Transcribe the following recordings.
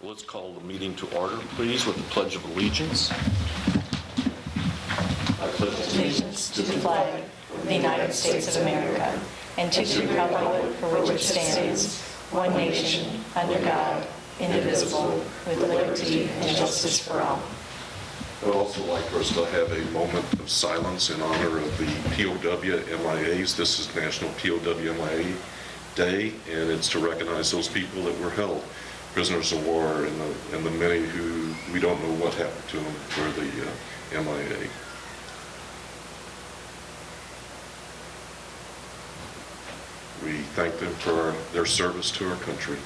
Let's call the meeting to order, please, with the Pledge of Allegiance. I pledge Allegiance to the flag of the United States of America and to the republic for which it stands, one nation, under God, indivisible, with liberty and justice for all. I'd also like for us to have a moment of silence in honor of the POW MIAs. This is National POW MIA Day, and it's to recognize those people that were held prisoners of war and the many who we don't know what happened to them for the MIA. We thank them for their service to our country.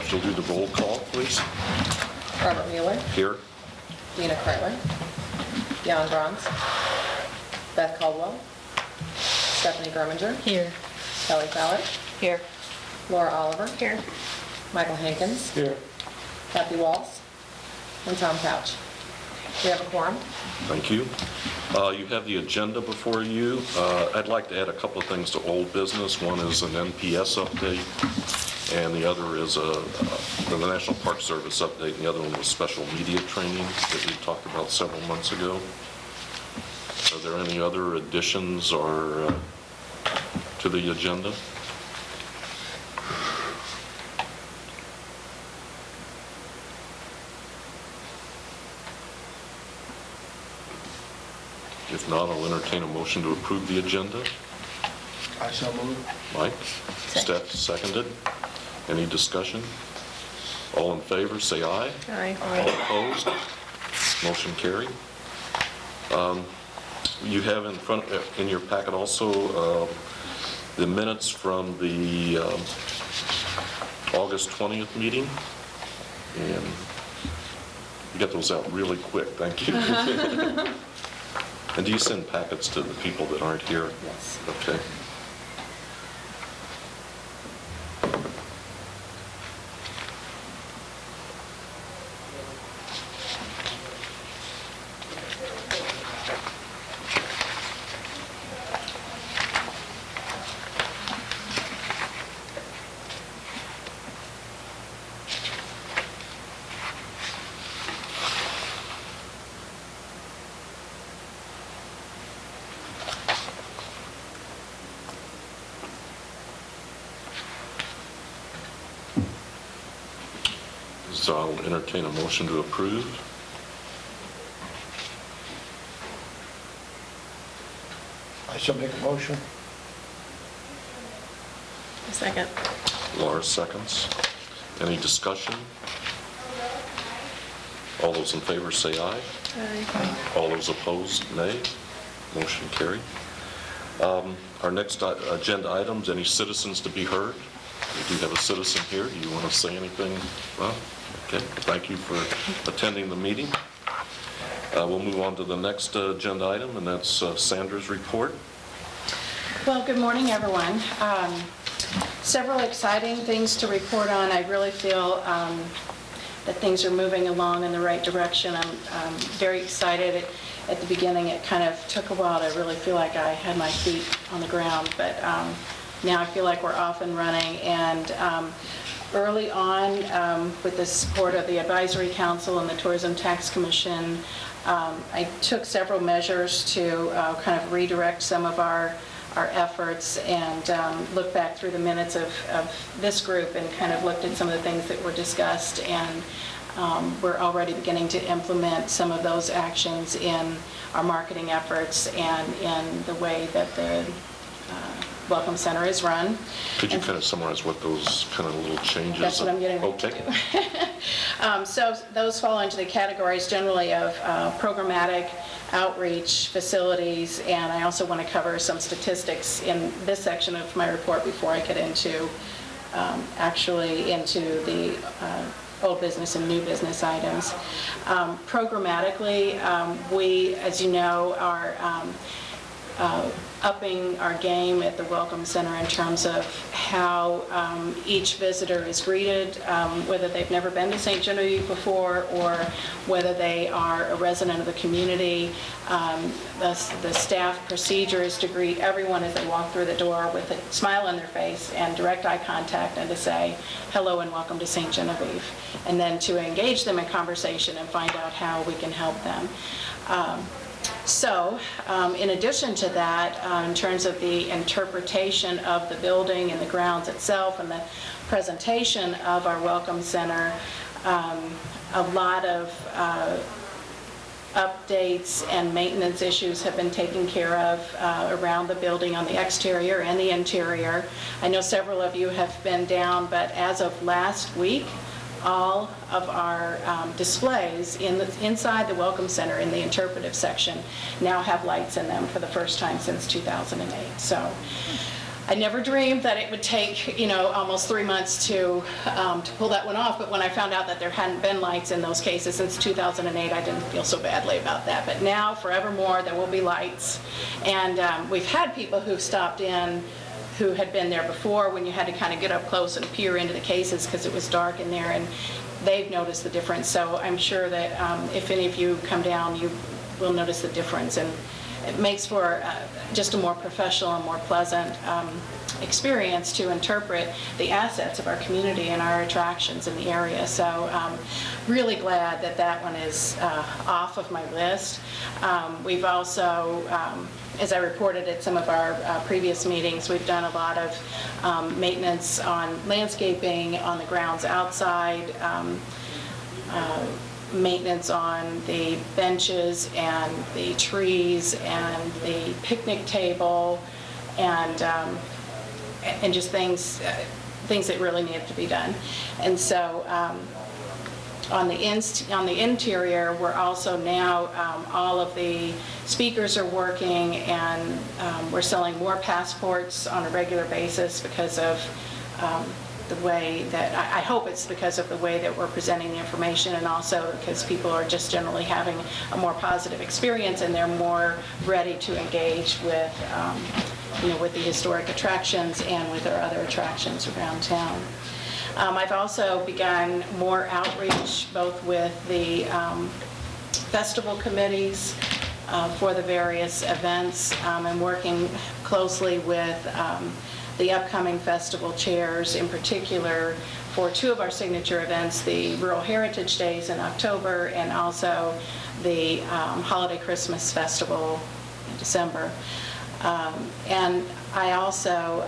If you'll do the roll call, please. Robert Mueller. Here. Dina Cartler. Jan Grons. Beth Caldwell. Stephanie Germinger. Here. Kelly Fowler. Here. Laura Oliver. Here. Michael Hankins. Here. Kathy Walsh. And Tom Couch. We have a quorum. Thank you. You have the agenda before you. I'd like to add a couple of things to old business. One is an NPS update, and the other is the National Park Service update, and the other one was special media training that we talked about several months ago. Are there any other additions or to the agenda? If not, I'll entertain a motion to approve the agenda. I shall move. Mike? Steph, seconded. Any discussion? All in favor, say aye. Aye. All opposed? Motion carried. You have in your packet also the minutes from the August 20th meeting, and you got those out really quick. Thank you. And do you send packets to the people that aren't here? Yes. Okay. So I'll entertain a motion to approve. I shall make a motion. A second. Laura seconds. Any discussion? All those in favor say aye. Aye. All those opposed, nay. Motion carried. Our next agenda items, any citizens to be heard? We do have a citizen here. Do you want to say anything? Well, okay. Thank you for attending the meeting. We'll move on to the next agenda item, and that's Sandra's report. Well, good morning, everyone. Several exciting things to report on. I really feel that things are moving along in the right direction. I'm very excited. At the beginning, it kind of took a while to really feel like I had my feet on the ground, but now I feel like we're off and running. And early on, with the support of the Advisory Council and the Tourism Tax Commission, I took several measures to kind of redirect some of our efforts and look back through the minutes of this group and kind of looked at some of the things that were discussed, and we're already beginning to implement some of those actions in our marketing efforts and in the way that the Welcome Center is run. Could you kind of summarize what those kind of little changes? That's what I'm getting ready to do. So those fall into the categories generally of programmatic, outreach, facilities, and I also want to cover some statistics in this section of my report before I get into actually into the old business and new business items. Programmatically, we, as you know, are upping our game at the Welcome Center in terms of how each visitor is greeted, whether they've never been to St. Genevieve before or whether they are a resident of the community. The staff procedure is to greet everyone as they walk through the door with a smile on their face and direct eye contact, and to say hello and welcome to St. Genevieve, and then to engage them in conversation and find out how we can help them. So, in addition to that, in terms of the interpretation of the building and the grounds itself and the presentation of our Welcome Center, a lot of updates and maintenance issues have been taken care of around the building on the exterior and the interior. I know several of you have been down, but as of last week, all of our displays inside the Welcome Center in the interpretive section now have lights in them for the first time since 2008. So I never dreamed that it would take, almost 3 months to pull that one off, but when I found out that there hadn't been lights in those cases since 2008, I didn't feel so badly about that. But now, forevermore, there will be lights. And we've had people who've stopped in who had been there before when you had to kind of get up close and peer into the cases because it was dark in there, and they've noticed the difference. So I'm sure that if any of you come down, you will notice the difference, and it makes for just a more professional and more pleasant experience to interpret the assets of our community and our attractions in the area. So really glad that that one is off of my list. We've also, as I reported at some of our previous meetings, we've done a lot of maintenance on landscaping on the grounds outside, maintenance on the benches and the trees and the picnic table, and just things that really needed to be done. And so on the interior, we're also now, all of the speakers are working, and we're selling more passports on a regular basis because of the way that, I hope it's because of the way that we're presenting the information, and also because people are just generally having a more positive experience, and they're more ready to engage with, with the historic attractions and with our other attractions around town. I've also begun more outreach both with the festival committees for the various events, and working closely with the upcoming festival chairs, in particular for two of our signature events, the Rural Heritage Days in October and also the Holiday Christmas Festival in December. And I also,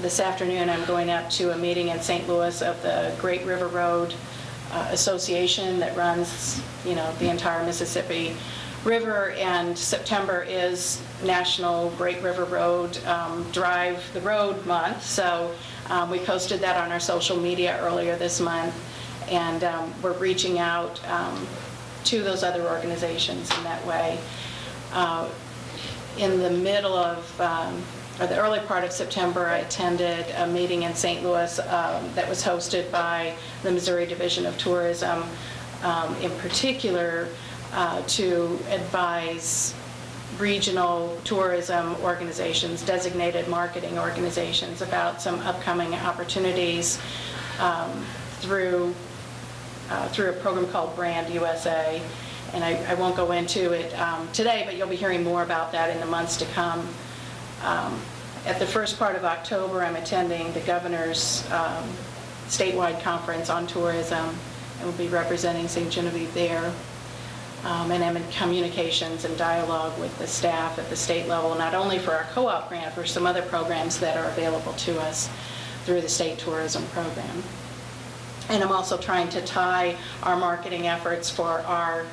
this afternoon, I'm going up to a meeting in St. Louis of the Great River Road Association that runs, the entire Mississippi River, and September is National Great River Road Drive the Road Month. So we posted that on our social media earlier this month, and we're reaching out to those other organizations in that way. In the middle of, or the early part of September, I attended a meeting in St. Louis that was hosted by the Missouri Division of Tourism, in particular to advise regional tourism organizations, designated marketing organizations, about some upcoming opportunities through a program called Brand USA. And I won't go into it today, but you'll be hearing more about that in the months to come. At the first part of October, I'm attending the governor's statewide conference on tourism, and will be representing St. Genevieve there. And I'm in communications and dialogue with the staff at the state level, not only for our co-op grant, for some other programs that are available to us through the state tourism program. And I'm also trying to tie our marketing efforts for our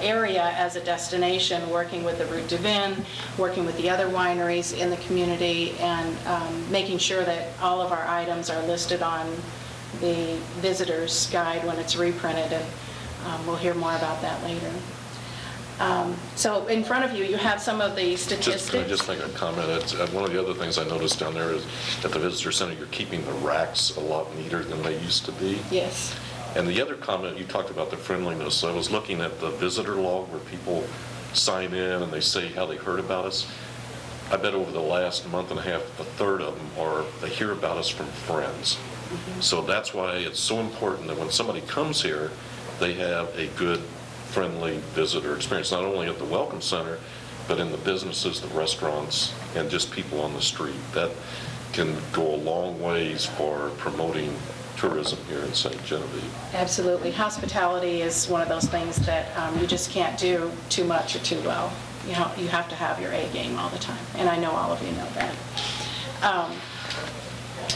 area as a destination, working with the Route de Vin, working with the other wineries in the community, and making sure that all of our items are listed on the visitor's guide when it's reprinted, and we'll hear more about that later. So in front of you, you have some of the statistics. Can I just make a comment? One of the other things I noticed down there is at the visitor center, you're keeping the racks a lot neater than they used to be. Yes. And the other comment, you talked about the friendliness. I was looking at the visitor log where people sign in and they say how they heard about us. I bet over the last month and a half, a third of them they hear about us from friends. So that's why it's so important that when somebody comes here, they have a good, friendly visitor experience, not only at the Welcome Center, but in the businesses, the restaurants, and just people on the street. That can go a long ways for promoting tourism here in St. Genevieve. Absolutely. Hospitality is one of those things that you just can't do too much or too well. You have to have your A game all the time, and I know all of you know that.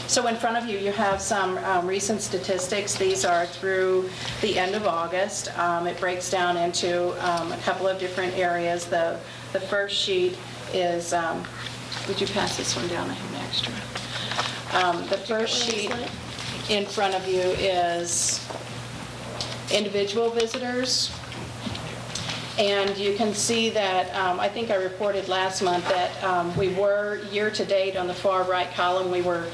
So in front of you, you have some recent statistics. These are through the end of August. It breaks down into a couple of different areas. The first sheet is, would you pass this one down? I have an extra. The first sheet in front of you is individual visitors. And you can see that, I think I reported last month that we were year-to-date on the far right column, we were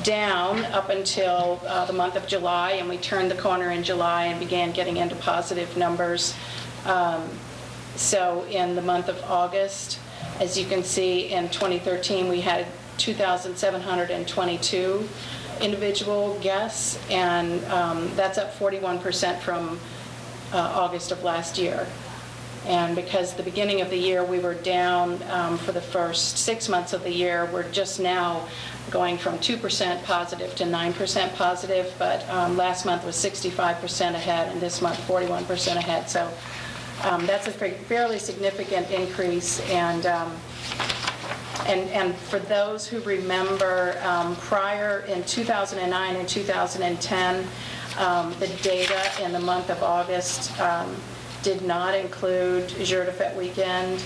down up until the month of July, and we turned the corner in July and began getting into positive numbers. So in the month of August, as you can see, in 2013, we had 2,722 individual guests, and that's up 41% from August of last year. And because the beginning of the year we were down for the first 6 months of the year, we're just now going from 2% positive to 9% positive, but last month was 65% ahead, and this month 41% ahead. So that's a fairly significant increase. And for those who remember, prior in 2009 and 2010, the data in the month of August did not include Jour de Fête weekend,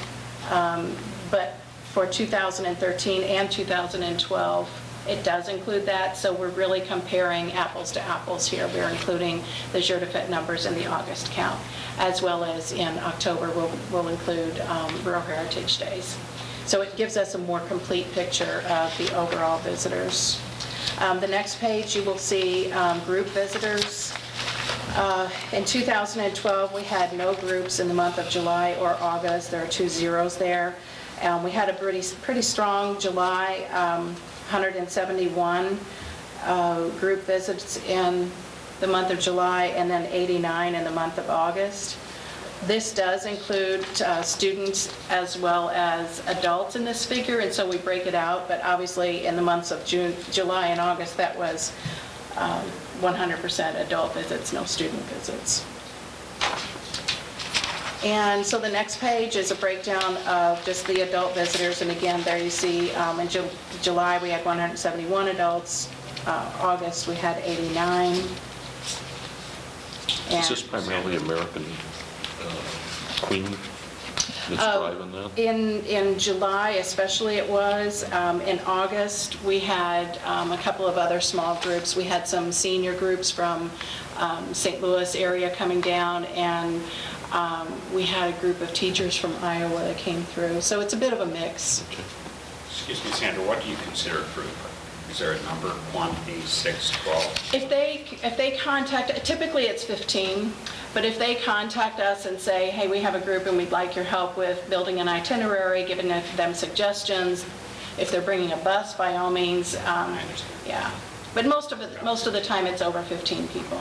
but for 2013 and 2012, it does include that. So we're really comparing apples to apples here. We're including the Jour de Fête numbers in the August count, as well as in October we'll include Rural Heritage Days. So it gives us a more complete picture of the overall visitors. The next page, you will see group visitors. In 2012, we had no groups in the month of July or August. There are 2 zeros there. We had a pretty strong July, 171 group visits in the month of July, and then 89 in the month of August. This does include students as well as adults in this figure, and so we break it out, but obviously in the months of July and August, that was 100% adult visits, no student visits. And so the next page is a breakdown of just the adult visitors, and again, there you see in July we had 171 adults, August we had 89. Is this primarily American Queen that's driving that? In July especially it was. In August we had a couple of other small groups. We had some senior groups from St. Louis area coming down, and we had a group of teachers from Iowa that came through. So it's a bit of a mix. Okay. Excuse me, Sandra, what do you consider a group? Is there a number, 1, 8, 6, 12? If they contact, typically it's 15, but if they contact us and say, hey, we have a group and we'd like your help with building an itinerary, giving them suggestions, if they're bringing a bus, by all means, I understand. yeah. But most of the time it's over 15 people.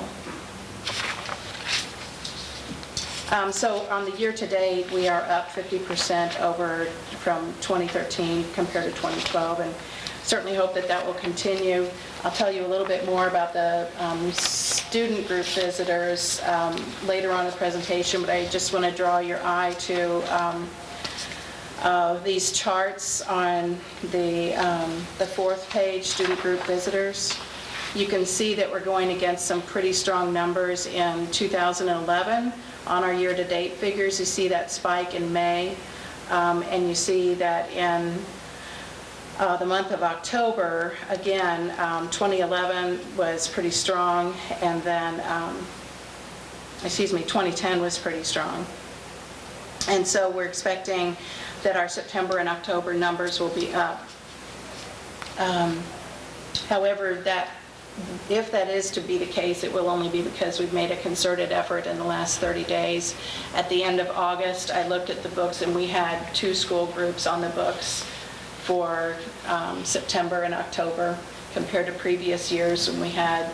So on the year-to-date, we are up 50% over from 2013 compared to 2012, and certainly hope that that will continue. I'll tell you a little bit more about the student group visitors later on in the presentation, but I just want to draw your eye to these charts on the 4th page, student group visitors. You can see that we're going against some pretty strong numbers in 2011. On our year-to-date figures, you see that spike in May, and you see that in the month of October, again, 2011 was pretty strong, and then, 2010 was pretty strong. And so we're expecting that our September and October numbers will be up. However, if that is to be the case, it will only be because we've made a concerted effort in the last 30 days. At the end of August, I looked at the books, and we had 2 school groups on the books for September and October compared to previous years when we had,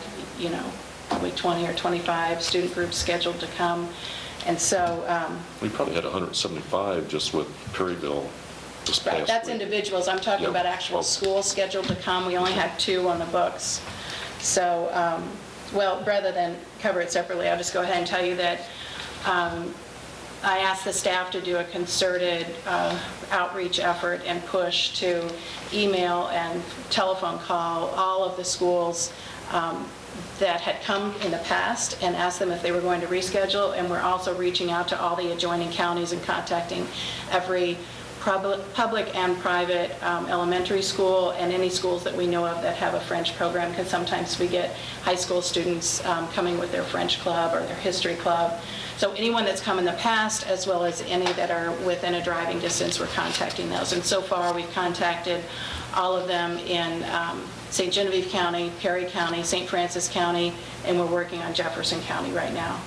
probably 20 or 25 student groups scheduled to come. And so... We probably had 175 just with Perryville this past week. That's individuals. I'm talking Yeah. about actual Oh. schools scheduled to come. We only had 2 on the books. So, well, rather than cover it separately, I'll just go ahead and tell you that I asked the staff to do a concerted outreach effort and push to email and telephone call all of the schools that had come in the past and ask them if they were going to reschedule. And we're also reaching out to all the adjoining counties and contacting every public and private elementary school and any schools that we know of that have a French program, because sometimes we get high school students coming with their French club or their history club. So anyone that's come in the past, as well as any that are within a driving distance, we're contacting those. And so far, we've contacted all of them in St. Genevieve County, Perry County, St. Francis County, and we're working on Jefferson County right now.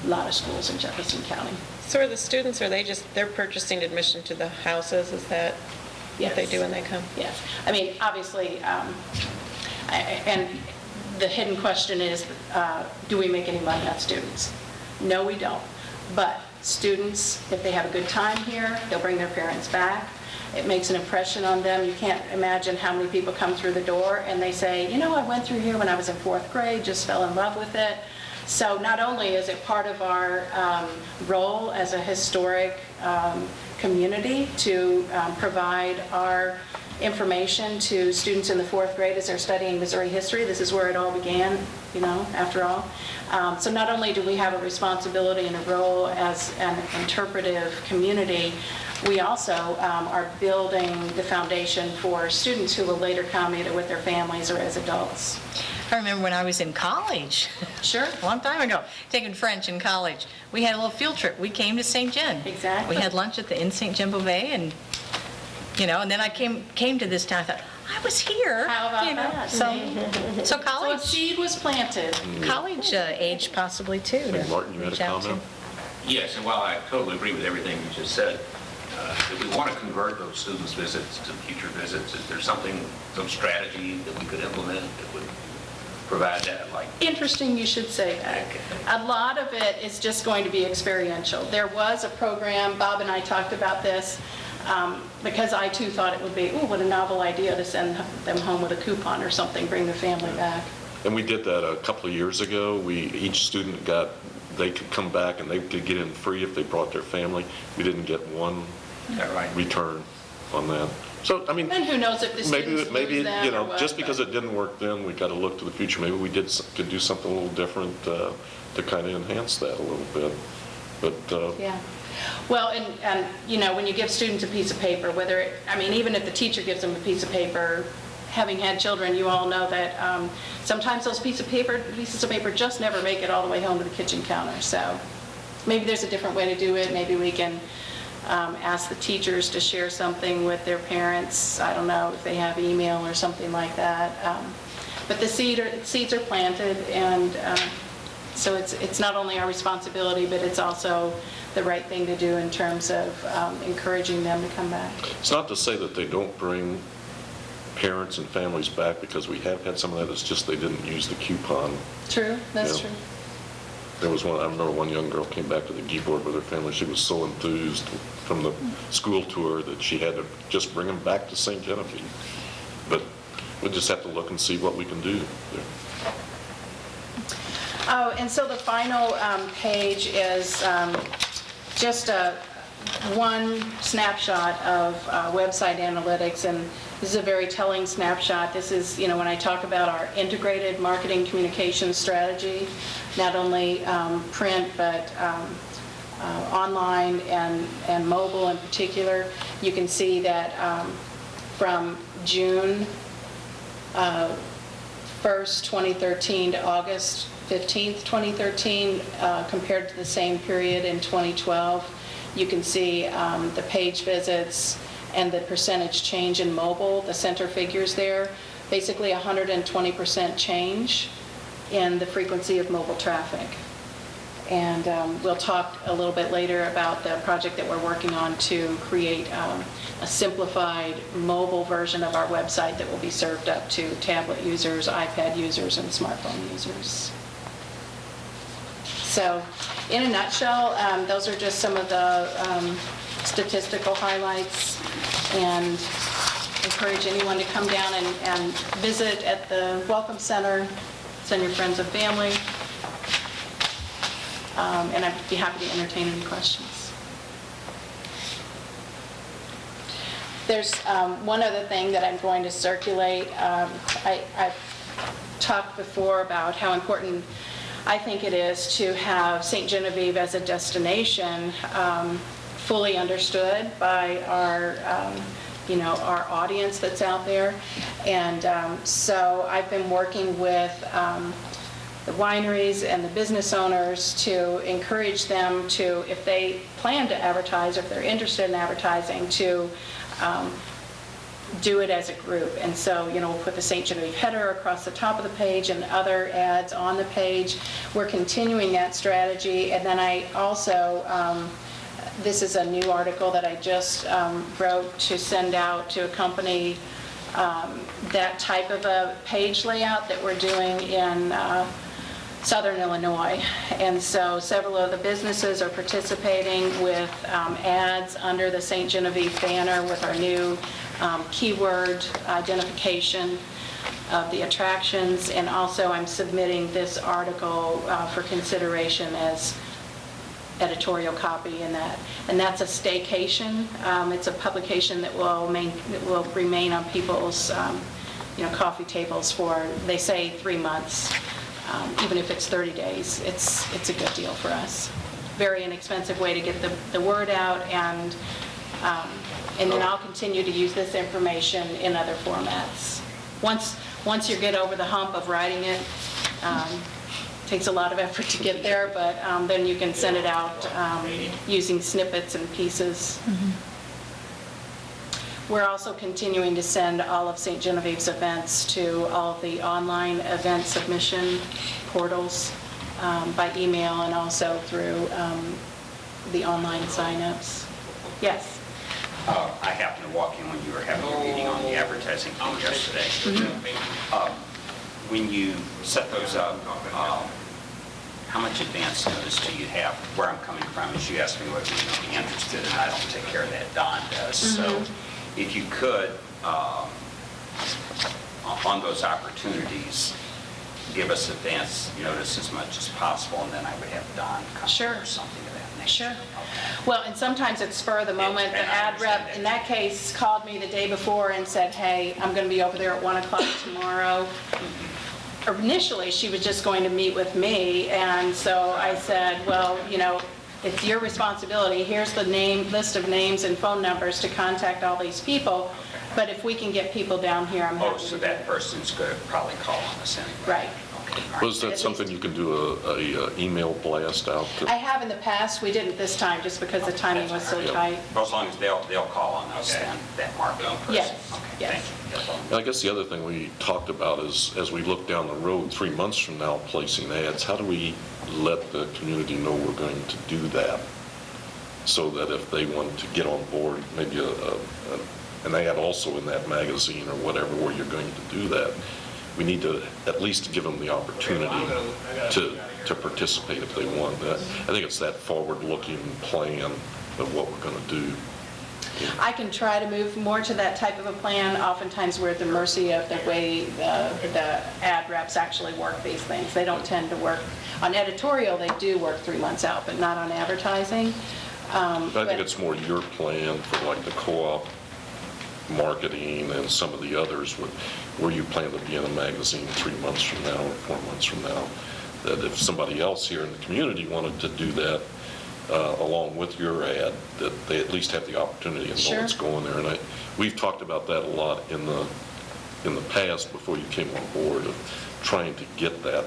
A lot of schools in Jefferson County. So are the students, they're purchasing admission to the houses? Is that what they Yes. do when they come? Yes. I mean, obviously, and the hidden question is, do we make any money on students? No, we don't. But students, if they have a good time here, they'll bring their parents back. It makes an impression on them. You can't imagine how many people come through the door and they say, I went through here when I was in 4th grade, just fell in love with it. So not only is it part of our role as a historic community to provide our information to students in the 4th grade as they're studying Missouri history. This is where it all began, after all. So not only do we have a responsibility and a role as an interpretive community, we also are building the foundation for students who will later come either with their families or as adults. I remember when I was in college, Sure. a long time ago, taking French in college. We had a little field trip. We came to St. John. Exactly. We had lunch at the Inn St. John Beauvais, and and then I came to this town. I thought, I was here. How about that? So So a college, seed was planted. college age possibly too. Hey, to Martin, you had a reach out to. comment? Yes, and while I totally agree with everything you just said, if we want to convert those students' visits to future visits, is there some strategy that we could implement that would provide that, like? Interesting you should say that. A lot of it is just going to be experiential. There was a program, Bob and I talked about this, because I too thought it would be, what a novel idea to send them home with a coupon or something, bring the family back. And we did that a couple of years ago. Each student they could come back and they could get in free if they brought their family. We didn't get one Is that right? return on that. So, I mean, And who knows if the students maybe lose them or what, just because but- it didn't work then, we got to look to the future. Maybe we could do something a little different to kind of enhance that a little bit. But Yeah. Well, and when you give students a piece of paper, even if the teacher gives them a piece of paper, having had children, you all know that sometimes those pieces of paper just never make it all the way home to the kitchen counter. So maybe there's a different way to do it. Maybe we can ask the teachers to share something with their parents. I don't know if they have email or something like that. But the seeds are planted, and so it's not only our responsibility, but it's also the right thing to do in terms of encouraging them to come back. it's not to say that they don't bring parents and families back, because we have had some of that. It's just they didn't use the coupon. True, that's Yeah. true. There was I remember one young girl came back to the Gee board with her family. She was so enthused from the school tour that she had to just bring them back to St. Genevieve. But we'll just have to look and see what we can do there. Oh, and so the final page is just one snapshot of website analytics, and this is a very telling snapshot. This is, when I talk about our integrated marketing communications strategy, not only print, but online and mobile in particular. You can see that from June 1st, 2013 to August 15th, 2013, compared to the same period in 2012, you can see the page visits and the percentage change in mobile, the center figures there, basically 120% change in the frequency of mobile traffic. And we'll talk a little bit later about the project that we're working on to create a simplified mobile version of our website that will be served up to tablet users, iPad users, and smartphone users. So in a nutshell, those are just some of the statistical highlights, and encourage anyone to come down and visit at the Welcome Center, send your friends and family, and I'd be happy to entertain any questions. There's one other thing that I'm going to circulate. I've talked before about how important I think it is to have St. Genevieve as a destination fully understood by our our audience that's out there. And so I've been working with the wineries and the business owners to encourage them to, if they plan to advertise, or if they're interested in advertising, to do it as a group. And so, we'll put the St. Genevieve header across the top of the page and other ads on the page. We're continuing that strategy. And then I also, this is a new article that I just wrote to send out to accompany that type of a page layout that we're doing in Southern Illinois. And so several of the businesses are participating with ads under the St. Genevieve banner with our new keyword identification of the attractions. And also I'm submitting this article for consideration as editorial copy in that. And that's a staycation. It's a publication that will remain on people's coffee tables for, they say, 3 months. Even if it's 30 days, it's a good deal for us. Very inexpensive way to get the word out, and then I'll continue to use this information in other formats. Once you get over the hump of writing it, takes a lot of effort to get there, but then you can send it out using snippets and pieces. We're also continuing to send all of St. Genevieve's events to all of the online event submission portals by email, and also through the online signups. Yes? I happened to walk in when you were having your meeting on the advertising thing yesterday. When you set those up, how much advance notice do you have? Where I'm coming from is you asked me whether you'd be interested, and I don't take care of that, Don does. So if you could, on those opportunities, give us advance notice as much as possible, and then I would have Don come or something of that nature. Sure. Okay. Well, and sometimes it's spur of the moment. The And I ad rep, understand that. in that case, called me the day before and said, hey, I'm going to be over there at 1 o'clock tomorrow. Initially, she was just going to meet with me, and so I said, well, it's your responsibility. Here's the list of names and phone numbers to contact all these people, but if we can get people down here, I'm happy to So do that it. person's going to probably call on us anyway. Right. Okay. All right. Was that something you can do a email blast out to? I have in the past. We didn't this time just because the timing was so tight. Well, as long as they'll call on us, then that marketing person. Yes, Okay, yes. thank you. That's all. And I guess the other thing we talked about is, as we look down the road 3 months from now placing ads, how do we let the community know we're going to do that? So that if they want to get on board, maybe an ad also in that magazine or whatever where you're going to do that, we need to at least give them the opportunity to participate if they want. I think it's that forward-looking plan of what we're going to do. I can try to move more to that type of a plan. Oftentimes, we're at the mercy of the way the ad reps actually work these things. They don't tend to work, on editorial, they do work 3 months out, but not on advertising. But I think it's more your plan for like the co-op marketing and some of the others where you plan to be in a magazine 3 months from now or 4 months from now, that if somebody else here in the community wanted to do that along with your ad, that they at least have the opportunity and know what's going there. And we've talked about that a lot in the past before you came on board, of trying to get that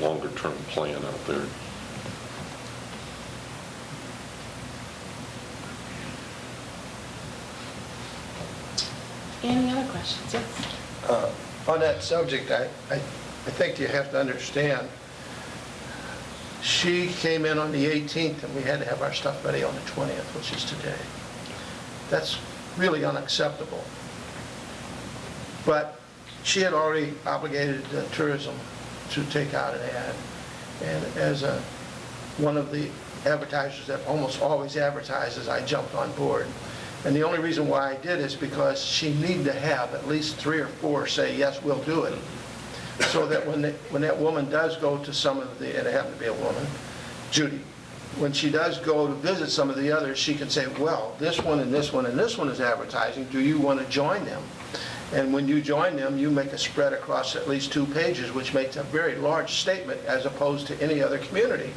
longer term plan out there. Any other questions? Yes. On that subject, I think you have to understand, She came in on the 18th, and we had to have our stuff ready on the 20th, which is today. That's really unacceptable. But she had already obligated tourism to take out an ad. And as one of the advertisers that almost always advertises, I jumped on board. And the only reason why I did is because she needed to have at least 3 or 4 say, yes, we'll do it. So that when that woman does go to some of the, and it happened to be a woman, Judy, when she does go to visit some of the others, she can say, well, this one and this one and this one is advertising. Do you want to join them? And when you join them, you make a spread across at least 2 pages, which makes a very large statement as opposed to any other community.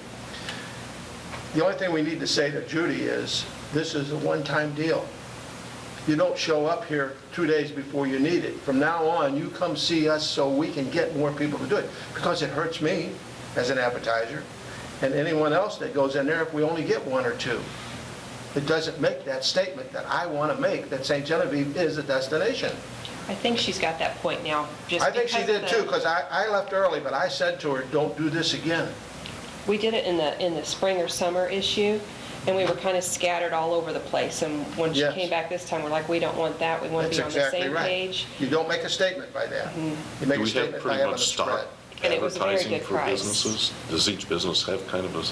The only thing we need to say to Judy is, this is a one-time deal. You don't show up here 2 days before you need it. From now on, you come see us so we can get more people to do it. Because it hurts me as an advertiser and anyone else that goes in there if we only get 1 or 2. It doesn't make that statement that I want to make, that St. Genevieve is a destination. I think she's got that point now. I think she did too, because I left early, but I said to her, don't do this again. We did it in the spring or summer issue, and we were kind of scattered all over the place. And when she Yes. came back this time, we're like, we don't want that. We want to That's be on the exactly same right. page. You don't make a statement by that. You Do make a we have statement by pretty having a much spread. stock And it was a very advertising good for price. businesses? Does each business have kind of a,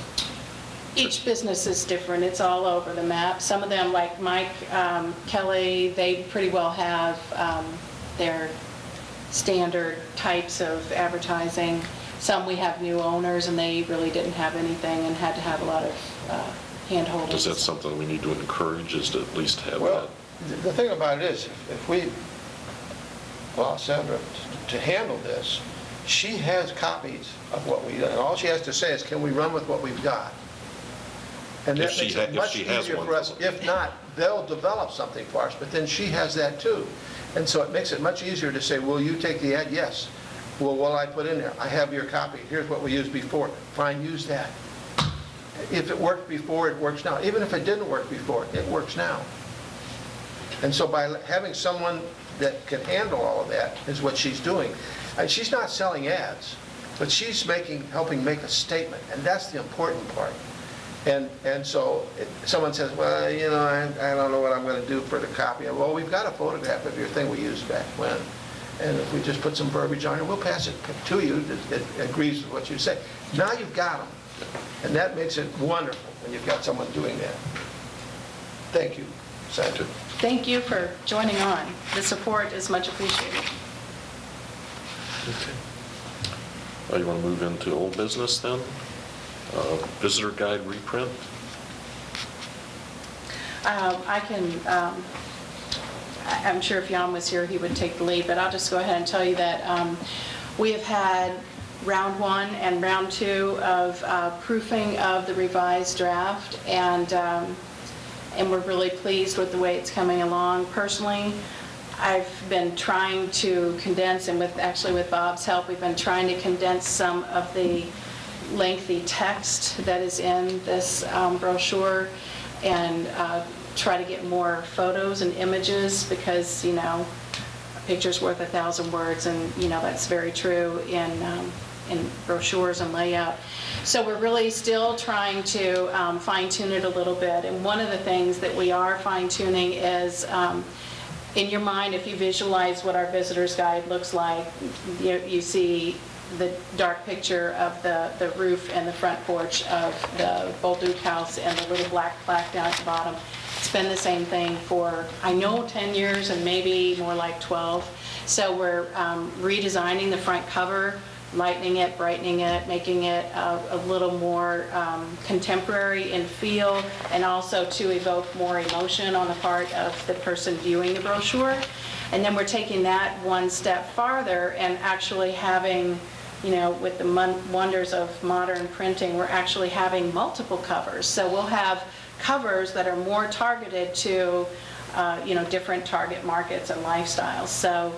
Each business is different. It's all over the map. Some of them, like Mike Kelly, they pretty well have their standard types of advertising. Some we have new owners, and they really didn't have anything and had to have a lot of hand-holding. is that something we need to encourage, is to at least have Well, that? the thing about it is, if we allow Sandra to handle this, she has copies of what we, and all she has to say is, can we run with what we've got? And If that she makes ha- it if much she has easier one. for us. If not, they'll develop something for us, but then she has that too. And so it makes it much easier to say, will you take the ad? Yes. Well, what I put in there? I have your copy. Here's what we used before. Fine, use that. If it worked before, it works now. Even if it didn't work before, it works now. And so by having someone that can handle all of that is what she's doing. And she's not selling ads, but she's helping make a statement, and that's the important part. And so someone says, well, you know, I don't know what I'm going to do for the copy. Well, we've got a photograph of your thing we used back when. And if we just put some verbiage on it, we'll pass it to you that agrees with what you say. Now you've got them. And that makes it wonderful when you've got someone doing that. Thank you, Sandra. Thank you for joining on. The support is much appreciated. You want to move into old business then? Visitor guide reprint? I'm sure if Jan was here, he would take the lead, but I'll just go ahead and tell you that we have had round 1 and round 2 of proofing of the revised draft, and we're really pleased with the way it's coming along. Personally, I've been trying to condense, and actually with Bob's help, we've been trying to condense some of the lengthy text that is in this brochure and try to get more photos and images because, you know, a picture's worth 1,000 words, and, you know, that's very true in brochures and layout. So we're really still trying to fine-tune it a little bit. And one of the things that we are fine-tuning is, in your mind, if you visualize what our visitor's guide looks like, you see the dark picture of the roof and the front porch of the Bolduc house and the little black plaque down at the bottom. It's been the same thing for, I know, 10 years and maybe more like 12. So we're redesigning the front cover, lightening it, brightening it, making it a little more contemporary in feel, and also to evoke more emotion on the part of the person viewing the brochure. And then we're taking that one step farther and actually having, you know, with the wonders of modern printing, we're actually having multiple covers. So we'll have covers that are more targeted to, you know, different target markets and lifestyles. So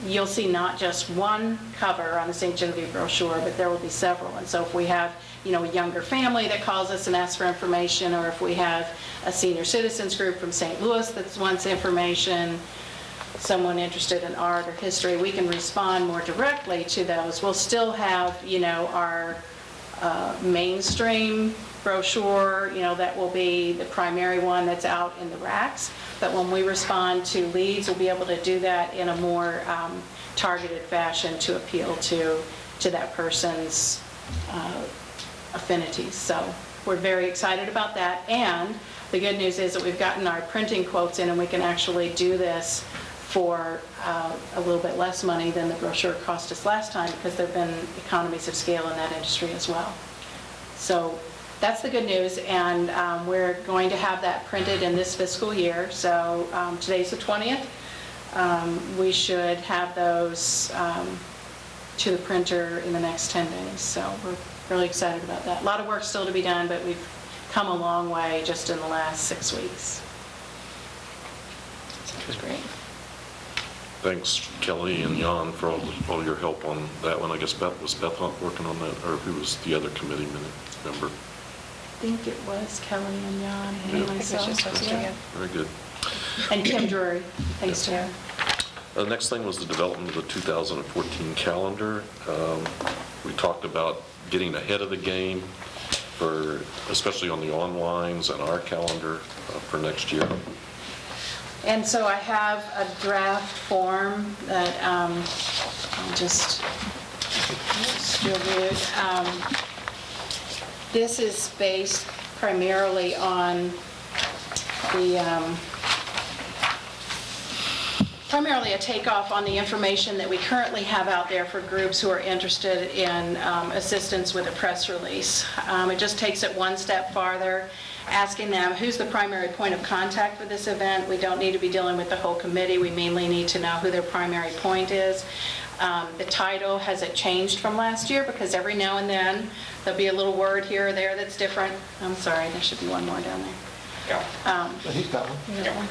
you'll see not just one cover on the St. Genevieve brochure, but there will be several. And so if we have, you know, a younger family that calls us and asks for information, or if we have a senior citizens group from St. Louis that wants information, someone interested in art or history, we can respond more directly to those. We'll still have, you know, our mainstream brochure, that will be the primary one that's out in the racks. But when we respond to leads, we'll be able to do that in a more targeted fashion to appeal to that person's affinities. So we're very excited about that. And the good news is that we've gotten our printing quotes in, and we can actually do this for a little bit less money than the brochure cost us last time, because there have been economies of scale in that industry as well. So that's the good news, and we're going to have that printed in this fiscal year. So today's the 20th. We should have those to the printer in the next 10 days. So we're really excited about that. A lot of work still to be done, but we've come a long way just in the last 6 weeks. So it's great. Thanks, Kelly and Jan, for all your help on that one. I guess was Beth working on that, or who was the other committee member? I think it was Kelly and Jan and Yeah. myself. Yeah. Very good. And Kim Drury, thanks to her. The next thing was the development of the 2014 calendar. We talked about getting ahead of the game, especially on the onlines and our calendar for next year. And so I have a draft form that I'll just distribute. This is based primarily on primarily a takeoff on the information that we currently have out there for groups who are interested in assistance with a press release. It just takes it one step farther, asking them who's the primary point of contact for this event. We don't need to be dealing with the whole committee. We mainly need to know who their primary point is. The title hasn't changed from last year, because every now and then there'll be a little word here or there that's different. I'm sorry, there should be one more down there. Yeah. He's got one. You got one?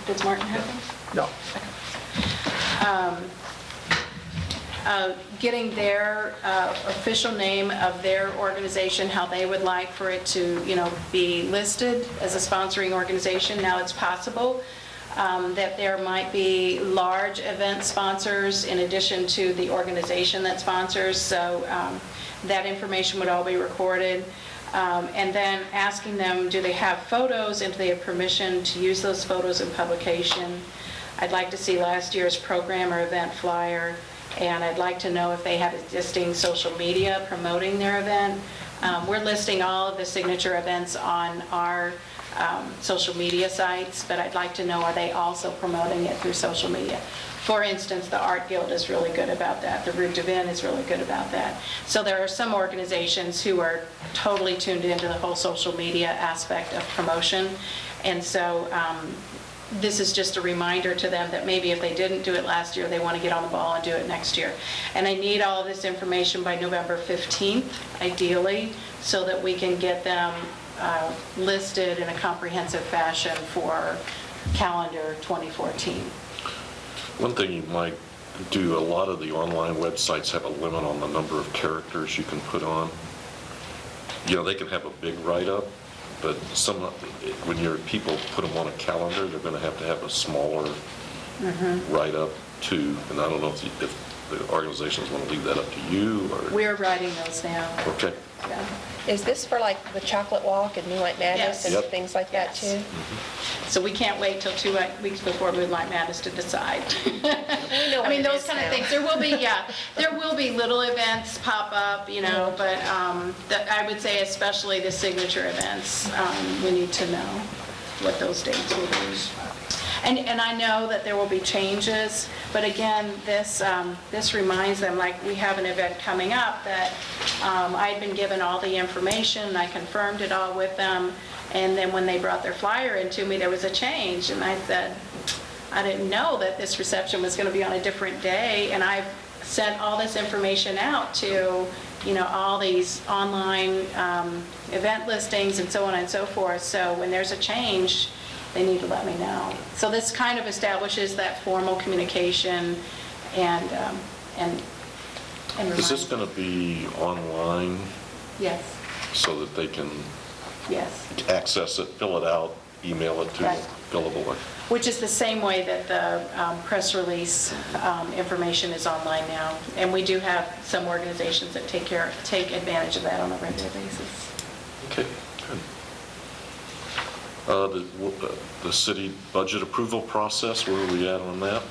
Does Martin have one? No. Getting their official name of their organization, how they would like for it to, be listed as a sponsoring organization. Now it's possible that there might be large event sponsors in addition to the organization that sponsors, so that information would all be recorded. And then asking them, do they have photos, and do they have permission to use those photos in publication? I'd like to see last year's program or event flyer, and I'd like to know if they have existing social media promoting their event. We're listing all of the signature events on our social media sites, but I'd like to know, are they also promoting it through social media? For instance, the Art Guild is really good about that. The Route de Vin is really good about that. So there are some organizations who are totally tuned into the whole social media aspect of promotion. And so this is just a reminder to them that maybe if they didn't do it last year, they want to get on the ball and do it next year. And I need all of this information by November 15th, ideally, so that we can get them listed in a comprehensive fashion for calendar 2014. One thing you might do, a lot of the online websites have a limit on the number of characters you can put on. They can have a big write-up, but when your people put them on a calendar, they're going to have a smaller write-up too. And I don't know if the organizations want to leave that up to you, or... We're writing those now. Okay. Yeah. Is this for like the chocolate walk and Moonlight Madness Yes. and Yep. things like that too? So we can't wait till 2 weeks before Moonlight Madness to decide. We know I what mean, it those is kind of now. things. There will be little events pop up, but I would say especially the signature events, we need to know what those dates will be. And I know that there will be changes, but again, this reminds them, like, we have an event coming up that I had been given all the information, and I confirmed it all with them, and then when they brought their flyer into me, there was a change, and I said, I didn't know that this reception was going to be on a different day, and I've sent all this information out to, all these online event listings and so on and so forth, so when there's a change, they need to let me know. So this kind of establishes that formal communication and Is this reminds. going to be online Yes, so that they can yes. access it, fill it out email it to Right. them, fillable. Which is the same way that the press release information is online now. And we do have some organizations that take advantage of that on a regular basis. Okay, good. The city budget approval process, where are we at on that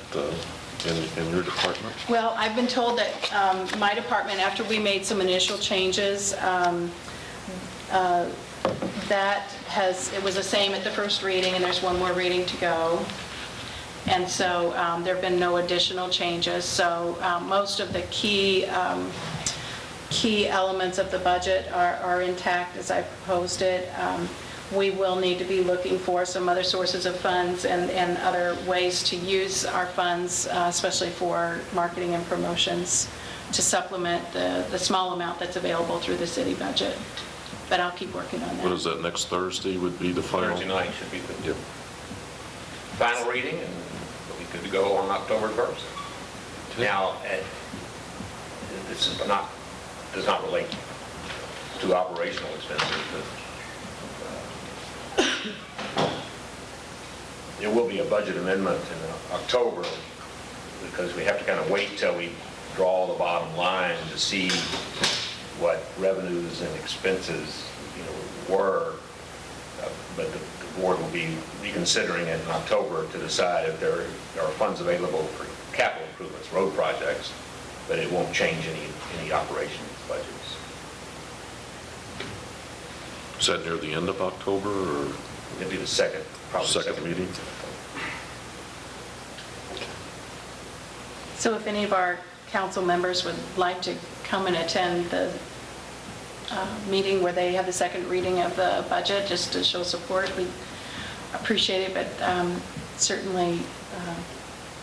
in your department? Well, I've been told that my department, after we made some initial changes, it was the same at the first reading, and there's one more reading to go. And so there have been no additional changes. So most of the key elements of the budget are intact as I proposed it. We will need to be looking for some other sources of funds and other ways to use our funds, especially for marketing and promotions, to supplement the small amount that's available through the city budget. But I'll keep working on that. What is that, next Thursday would be the final? Thursday night should be the Yep. final reading, and we'll be good to go on October 1st. Now, this is does not relate to operational expenses, but there will be a budget amendment in October, because we have to kind of wait till we draw the bottom line to see what revenues and expenses, were. But the board will be reconsidering it in October to decide if there are funds available for capital improvements, road projects, but it won't change any operation budgets. Is that near the end of October, or It'll be the second, probably second meeting? So if any of our council members would like to come and attend the meeting where they have the second reading of the budget, just to show support, we appreciate it, but certainly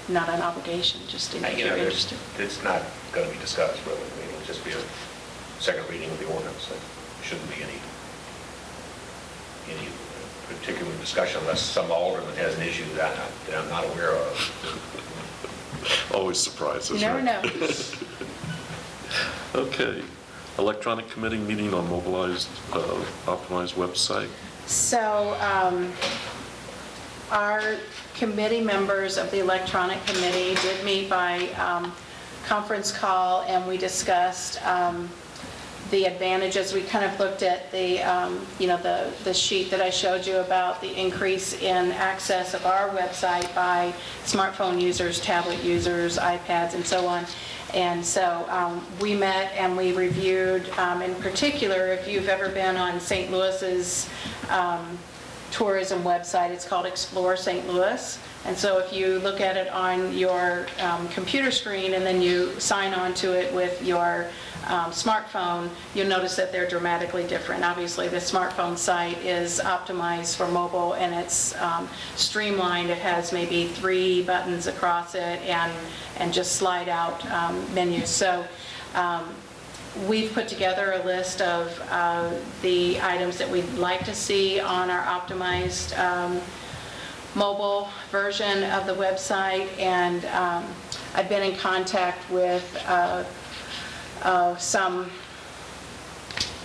not an obligation, just if you're interested. It's not going to be discussed, really. I mean, it'll just be a second reading of the ordinance. There shouldn't be any particular discussion unless some alderman has an issue that I'm not aware of. Always surprises, You never right? know. Okay. Electronic committee meeting on mobilized, optimized website. So our committee members of the electronic committee did meet by conference call, and we discussed the advantages. We kind of looked at the sheet that I showed you about the increase in access of our website by smartphone users, tablet users, iPads, and so on. And so we met and we reviewed, in particular, if you've ever been on St. Louis's tourism website, it's called Explore St. Louis. And so if you look at it on your computer screen and then you sign on to it with your smartphone, you'll notice that they're dramatically different. Obviously, the smartphone site is optimized for mobile, and it's streamlined. It has maybe 3 buttons across it and just slide out menus. So we've put together a list of the items that we'd like to see on our optimized mobile version of the website, and I've been in contact with some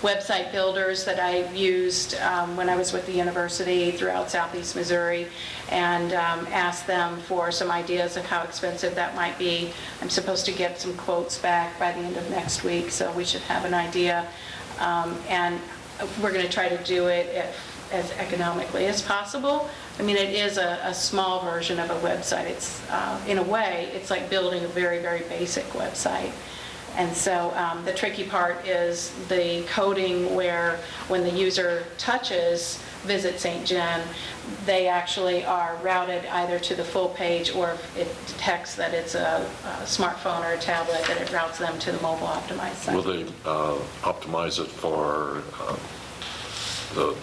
website builders that I've used when I was with the university throughout Southeast Missouri, and asked them for some ideas of how expensive that might be. I'm supposed to get some quotes back by the end of next week, so we should have an idea. And we're going to try to do it as economically as possible. I mean, it is a small version of a website. It's, in a way, it's like building a very, very basic website. And so the tricky part is the coding, where when the user touches Visit St. John, they actually are routed either to the full page, or if it detects that it's a smartphone or a tablet, that it routes them to the mobile optimized site. Will they optimize it for the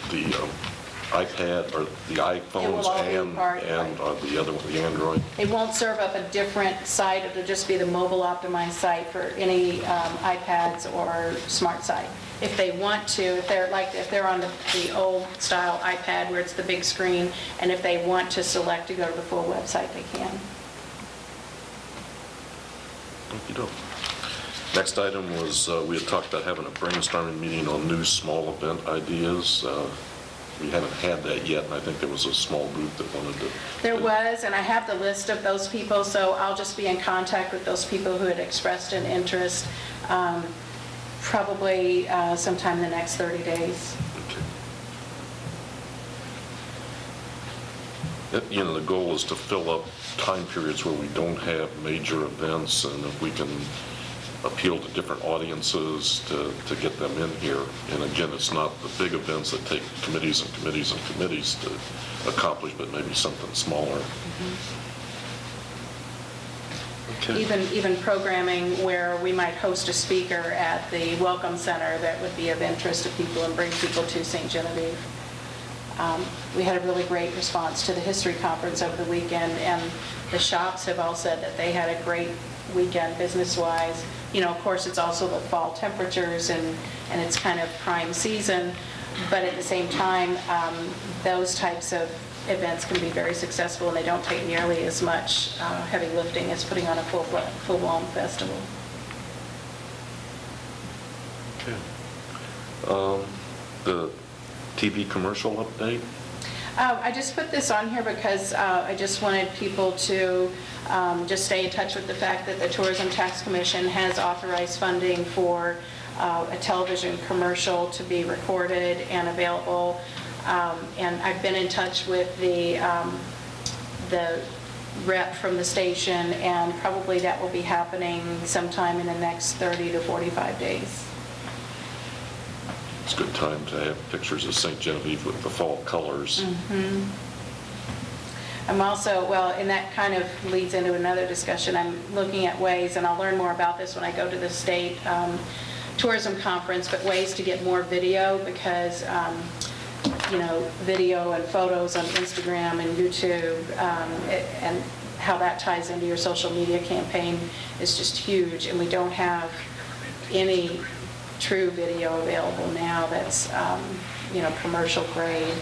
iPad or the iPhones all be and part, and right. the other one, the Android? It won't serve up a different site. It'll just be the mobile optimized site for any iPads or smart site. If they want to, if they're on the old style iPad where it's the big screen, and if they want to select to go to the full website, they can. Okey-doke. Next item was, we had talked about having a brainstorming meeting on new small event ideas. we haven't had that yet, and I think there was a small group that wanted to. There was, and I have the list of those people, so I'll just be in contact with those people who had expressed an interest, probably sometime in the next 30 days. You know, the goal is to fill up time periods where we don't have major events, and if we can appeal to different audiences to get them in here. And again, it's not the big events that take committees and committees and committees to accomplish, but maybe something smaller. Okay. Even programming where we might host a speaker at the Welcome Center that would be of interest to people and bring people to St. Genevieve. We had a really great response to the history conference over the weekend, and the shops have all said that they had a great weekend business-wise. You know, of course, it's also the fall temperatures, and it's kind of prime season, but at the same time, those types of events can be very successful, and they don't take nearly as much heavy lifting as putting on a full-blown festival. Okay. The TV commercial update? I just put this on here because I just wanted people to just stay in touch with the fact that the Tourism Tax Commission has authorized funding for a television commercial to be recorded and available. And I've been in touch with the rep from the station, and probably that will be happening sometime in the next 30 to 45 days. It's a good time to have pictures of St. Genevieve with the fall colors. I'm also, well, and that kind of leads into another discussion. I'm looking at ways, and I'll learn more about this when I go to the state tourism conference, but ways to get more video, because you know, video and photos on Instagram and YouTube, and how that ties into your social media campaign is just huge, and we don't have any true video available now that's you know, commercial grade.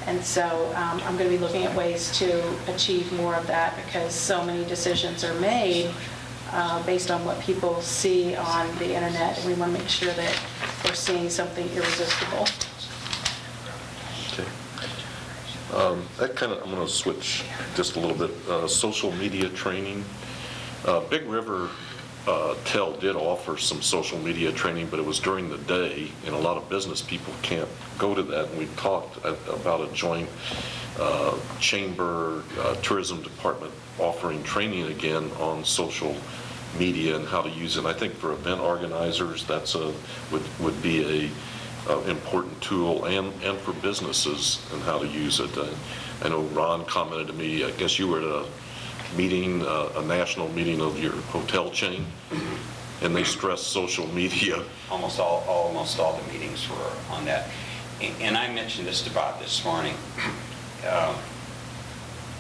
And so I'm going to be looking at ways to achieve more of that, because so many decisions are made based on what people see on the internet, and we want to make sure that we're seeing something irresistible. Okay. That kind of, I'm going to switch just a little bit. Social media training. Big River Tel did offer some social media training, but it was during the day, and a lot of business people can't go to that. And we talked about a joint chamber tourism department offering training again on social media and how to use it. And I think for event organizers, that's would be a important tool, and for businesses and how to use it. I know Ron commented to me, I guess you were at a meeting, a national meeting of your hotel chain, and they stressed social media. Almost all the meetings were on that. And I mentioned this to Bob this morning.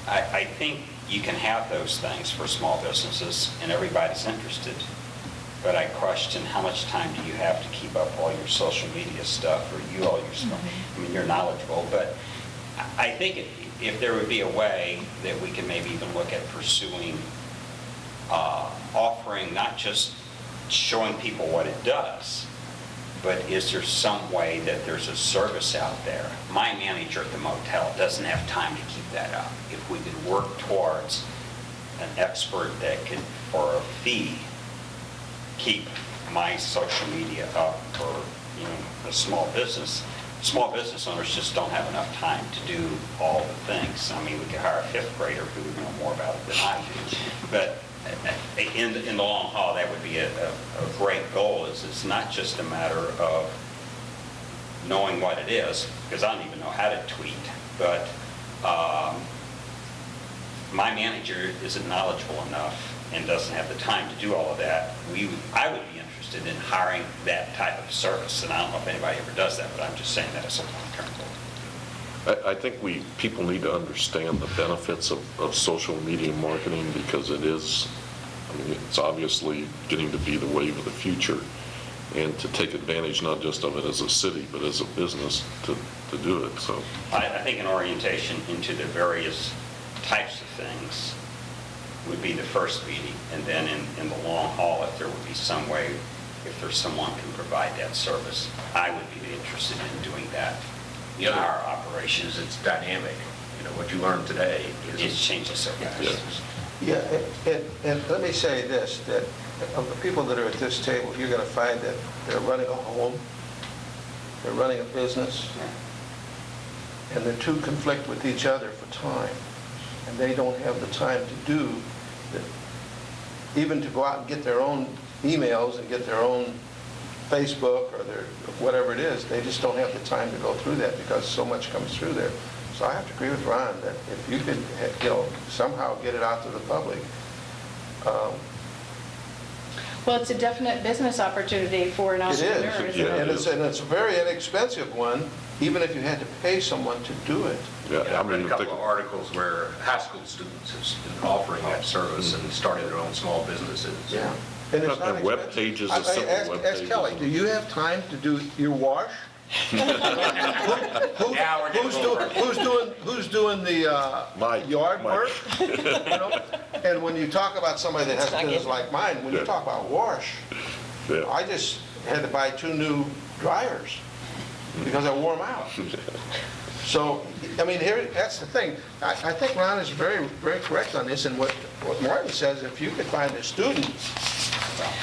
I think you can have those things for small businesses, and everybody's interested. But I question, how much time do you have to keep up all your social media stuff, or you all your stuff? I mean, you're knowledgeable, but I think if there would be a way that we could maybe even look at pursuing offering, not just showing people what it does, but is there some way that there's a service out there? My manager at the motel doesn't have time to keep that up. If we could work towards an expert that could, for a fee, keep my social media up for, you know, a small business. Small business owners just don't have enough time to do all the things. I mean, we could hire a fifth grader who would know more about it than I do. But in the long haul, that would be a great goal. It's not just a matter of knowing what it is, because I don't even know how to tweet, but my manager isn't knowledgeable enough and doesn't have the time to do all of that. I would be interested in hiring that type of service, and I don't know if anybody ever does that, but I'm just saying that as a long-term goal. I think people need to understand the benefits of social media marketing, because it is, I mean, it's obviously getting to be the wave of the future, and to take advantage not just of it as a city, but as a business to do it. So I think an orientation into the various types of things would be the first meeting, and then in the long haul, if there would be some way, if there's someone who can provide that service, I would be interested in doing that The other operations, it's dynamic. You know, what you learn today It is changes so fast. Yeah. Yeah, and let me say this, that of the people that are at this table, you're going to find that they're running a home, they're running a business, and the two conflict with each other for time. And they don't have the time to do, even to go out and get their own emails and get their own Facebook or their, whatever it is, they just don't have the time to go through that because so much comes through there. So I have to agree with Ron that if you could, somehow get it out to the public. Well, it's a definite business opportunity for an It entrepreneur, is, isn't it? and it's a very inexpensive one, even if you had to pay someone to do it. Yeah, I've read a couple think- of articles where high school students have been offering that service and started their own small businesses. Yeah. And it's not And web expensive. pages, I- a simple ask- web Ask pages Kelly, and- do you have time to do your wash? Now we're getting a little Who's doing the Mike. yard Mike. work? You know? And when you talk about somebody that has a business like mine, when you Yeah. talk about wash, Yeah. I just had to buy 2 new dryers because I wore them out. So, I mean, that's the thing. I think Ron is very, very correct on this, and what Martin says, if you could find a student,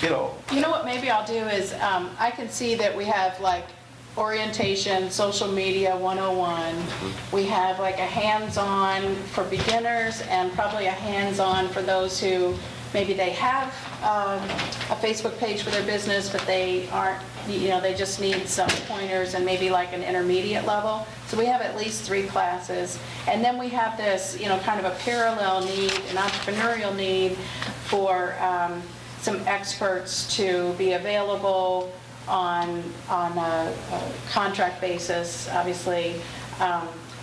You know what maybe I'll do is, I can see that we have like orientation, social media 101. We have like a hands-on for beginners and probably a hands-on for those who maybe they have a Facebook page for their business, but they aren't, they just need some pointers and maybe like an intermediate level. So we have at least 3 classes. And then we have this, kind of a parallel need, an entrepreneurial need for some experts to be available on a contract basis, obviously.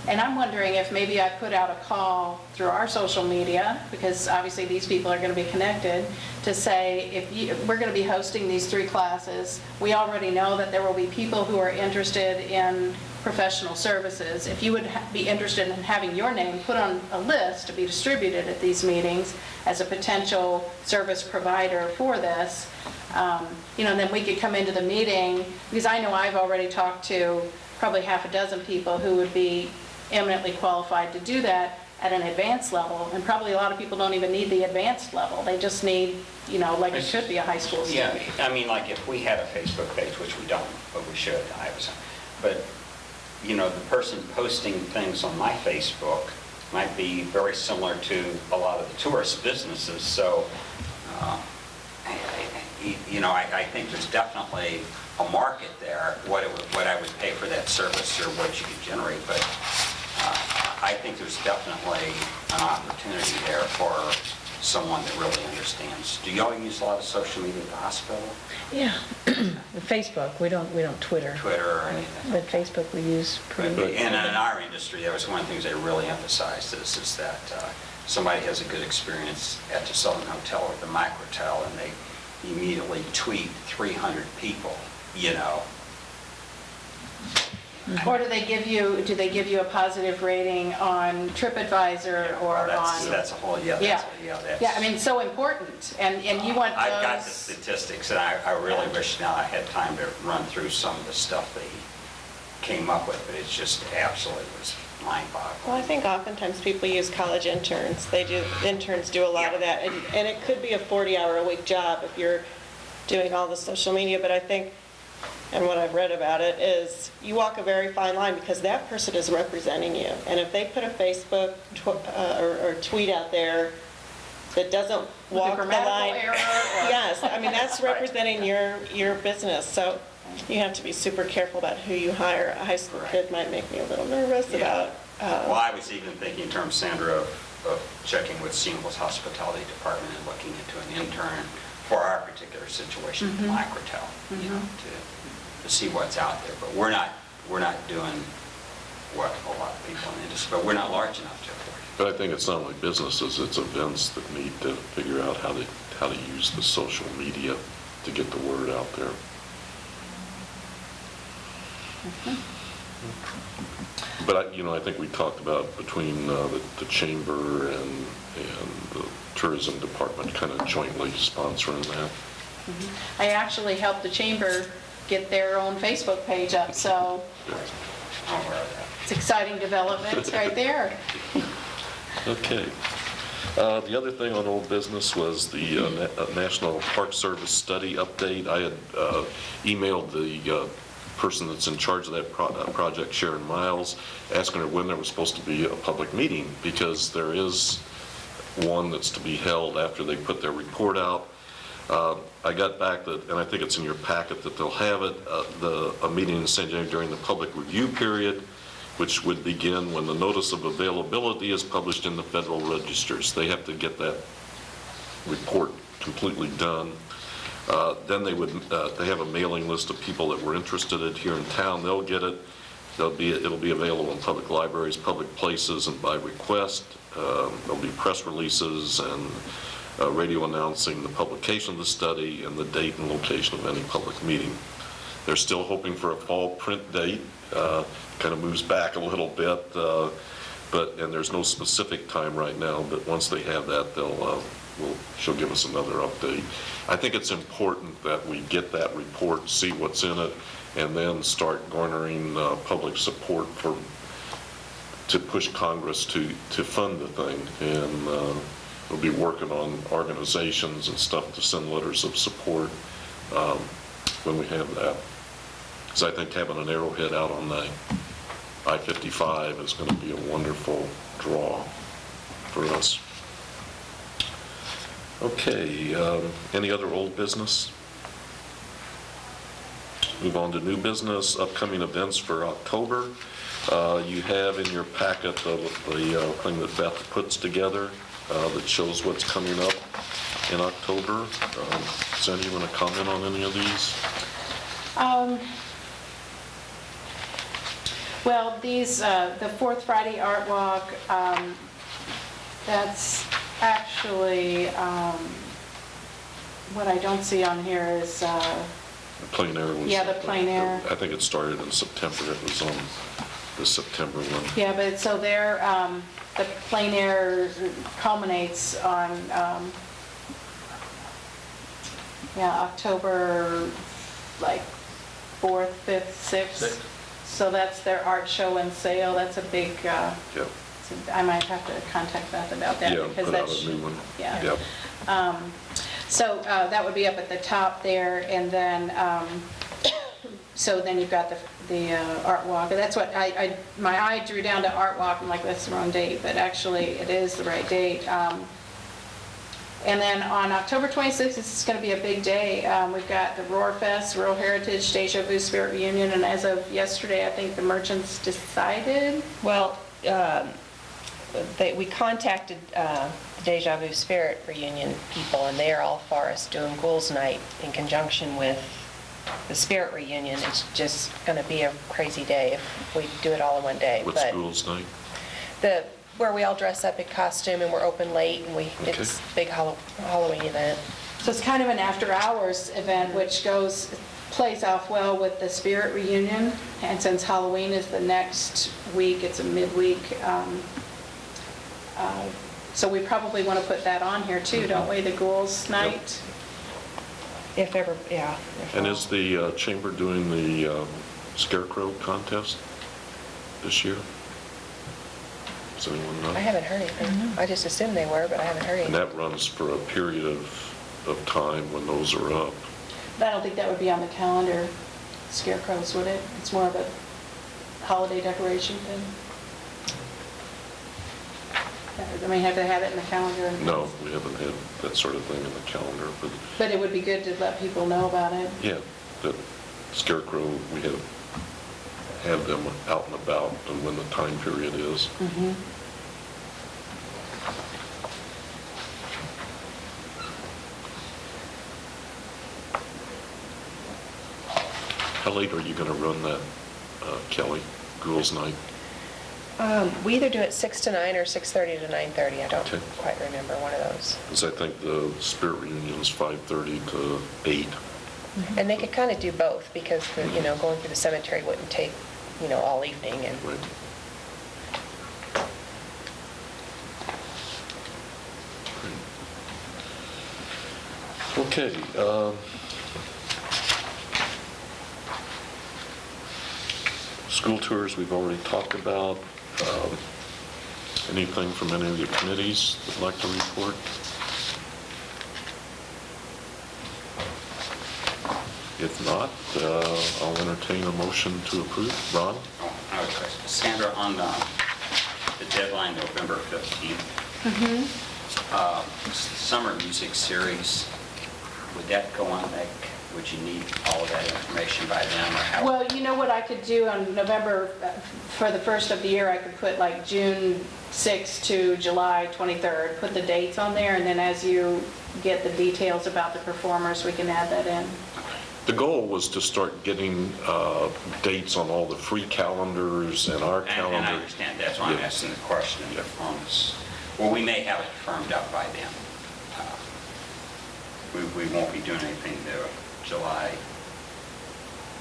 And I'm wondering if maybe I put out a call through our social media, because obviously these people are going to be connected, to say, if we're going to be hosting these 3 classes, we already know that there will be people who are interested in professional services. If you would be interested in having your name put on a list to be distributed at these meetings as a potential service provider for this, then we could come into the meeting, because I know I've already talked to probably half a dozen people who would be eminently qualified to do that at an advanced level, and probably a lot of people don't even need the advanced level. They just need, like it should be a high school student. Yeah, I mean, like if we had a Facebook page, which we don't, but we should, but, the person posting things on my Facebook might be very similar to a lot of the tourist businesses, so, I think there's definitely a market there, what I would pay for that service or what you could generate, but I think there's definitely an opportunity there for someone that really understands. Do y'all use a lot of social media at the hospital? Yeah. Facebook, we don't Twitter. Twitter or anything? But Facebook we use pretty But in our industry, that was one of the things they really emphasized is that somebody has a good experience at the Southern Hotel or the Microtel, and they immediately tweet 300 people, Or do they give you a positive rating on TripAdvisor or That's on? a whole, that's. Yeah, I mean, so important, and you want those. I've got the statistics, and I really wish now I had time to run through some of the stuff they came up with, but it's just absolutely was mind-boggling. Well, I think oftentimes people use college interns. Interns do a lot of that, and it could be a 40-hour-a-week job if you're doing all the social media, but I think, and what I've read about it, is you walk a very fine line because that person is representing you. And if they put a Facebook or tweet out there that doesn't walk the grammatical line. error or- Yes, I mean, that's representing your business. So you have to be super careful about who you hire. A high school kid might make me a little nervous about. Well, I was even thinking in terms, Sandra, of checking with Seamless Hospitality Department and looking into an intern for our particular situation at the Microtel, to see what's out there. But we're not doing what a lot of people in the industry, but we're not large enough to afford it. But I think it's not only businesses, it's events that need to figure out how to use the social media to get the word out there. But I think we talked about between the chamber and the tourism department kind of jointly sponsoring that. I actually helped the chamber get their own Facebook page up, so I'm aware of that. It's exciting developments right there. Okay. The other thing on old business was the National Park Service study update. I had emailed the person that's in charge of that project, Sharon Miles, asking her when there was supposed to be a public meeting, because there is one that's to be held after they put their report out. I got back that, and I think it's in your packet, that they'll have it, a meeting in St. James during the public review period, which would begin when the notice of availability is published in the Federal Registers. They have to get that report completely done. Then they have a mailing list of people that were interested in it here in town. They'll get it. It'll be available in public libraries, public places, and by request. There'll be press releases and radio announcing the publication of the study and the date and location of any public meeting. They're still hoping for a fall print date. Kind of moves back a little bit, and there's no specific time right now, but once they have that, she'll give us another update. I think it's important that we get that report, see what's in it, and then start garnering public support to push Congress to fund the thing. And we'll be working on organizations and stuff to send letters of support when we have that. Because I think having an arrowhead out on the I-55 is going to be a wonderful draw for us. Okay, any other old business? Move on to new business, upcoming events for October. You have in your packet the thing that Beth puts together that shows what's coming up in October. Sandy, you want to comment on any of these? Well, the Fourth Friday Art Walk, that's actually, what I don't see on here is, The plein air was... Yeah, the plein air. I think it started in September. It was on the September one. yeah, but so there, the plein air culminates on, October, like, 4th, 5th, 6th. So that's their art show and sale. That's a big, Yep. I might have to contact Beth about that. Yeah, because put out that's a new one. Yeah. Yep. So that would be up at the top there, and then, so then you've got the art walk. And that's what my eye drew down to art walk. I'm like, that's the wrong date, but actually it is the right date. And then on October 26th, this is going to be a big day. We've got the Roar Fest, Rural Heritage, Deja Vu Spirit Reunion, and as of yesterday, I think the merchants decided. Well, we contacted the Deja Vu Spirit Reunion people, and they are all for us doing Ghouls Night in conjunction with the Spirit Reunion. It's just going to be a crazy day if we do it all in one day. What's But Ghouls Night? where we all dress up in costume and we're open late, and it's a big Halloween event. So it's kind of an after-hours event, which plays off well with the Spirit Reunion. And since Halloween is the next week, it's a midweek. So we probably want to put that on here too, don't we? The Ghouls Night. If ever, yeah. And is the chamber doing the scarecrow contest this year? Does anyone know? I haven't heard anything. I just assumed they were, but I haven't heard And anything. that runs for a period of time when those are up. But I don't think that would be on the calendar, scarecrows, would it? It's more of a holiday decoration thing. I mean, have to have it in the calendar. No, we haven't had that sort of thing in the calendar, but But it would be good to let people know about it. yeah, that scarecrow, we have them out and about and when the time period is. How late are you going to run that, Kelly, Ghouls Night? We either do it 6 to 9 or 6:30 to 9:30. I don't Okay. quite remember one of those. Because I think the Spirit Reunion's 5:30 to 8. And they could kind of do both, because going through the cemetery wouldn't take all evening. And Right. Okay. School tours, we've already talked about. Anything from any of your committees that'd like to report? If not, I'll entertain a motion to approve. Ron? Oh, I have a question. Sandra, on the deadline, November 15th, summer music series, would that go on, like, would you need all of that information by then, or how? Well, you know what I could do on November, for the first of the year, I could put like June 6th to July 23rd, put the dates on there, and then as you get the details about the performers, we can add that in. The goal was to start getting dates on all the free calendars and our calendar. And I understand, that's why I'm Yeah. asking the question on this. Well, we may have it firmed up by then. We won't be doing anything the July,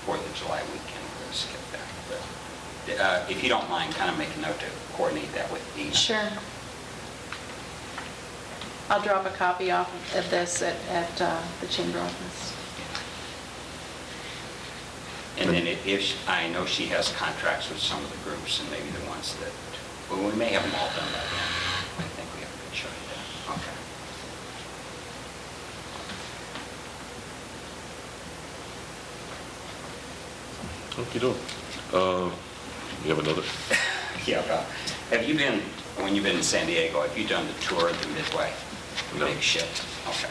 4th of July weekend, we're going to skip that. But if you don't mind, kind of make a note to coordinate that with Dina. Sure. I'll drop a copy off of this at the chamber office. And then I know she has contracts with some of the groups, and maybe the ones that, well, we may have them all done by then. I think we have a good shot at that. Okay. Okey-doke. You have another? Yeah, have you been, when you've been in San Diego, have you done the tour of the Midway? No. Big ship? Okay.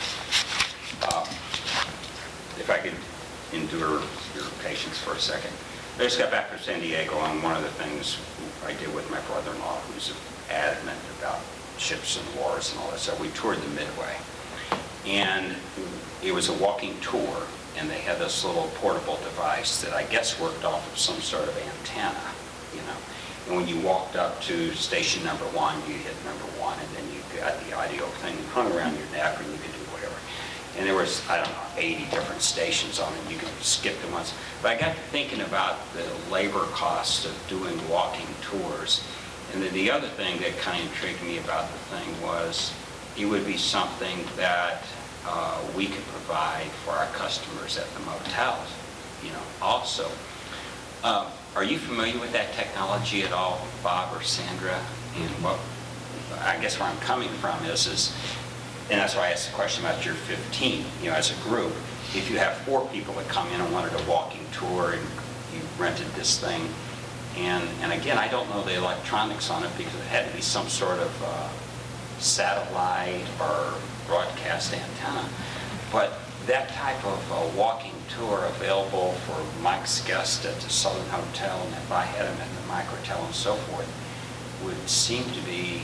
If I could endure your patience for a second. I just got back from San Diego, and one of the things I did with my brother-in-law, who's adamant about ships and wars and all that stuff, we toured the Midway. And it was a walking tour, and they had this little portable device that I guess worked off of some sort of antenna, you know. And when you walked up to station number 1, you hit number 1, and then you got the audio thing hung around your neck, and you could do whatever. And there was, I don't know, 80 different stations on it. You could skip the ones. But I got to thinking about the labor costs of doing walking tours. And then the other thing that kind of intrigued me about the thing was it would be something that we could provide for our customers at the motels, you know, also. Are you familiar with that technology at all, Bob or Sandra? And what, I guess where I'm coming from is, and that's why I asked the question about your 15, you know, as a group. If you have 4 people that come in and wanted a walking tour, and you rented this thing, and again, I don't know the electronics on it because it had to be some sort of satellite or broadcast antenna, but that type of walking tour available for Mike's guest at the Southern Hotel, and if I had him at the Microtel and so forth, would seem to be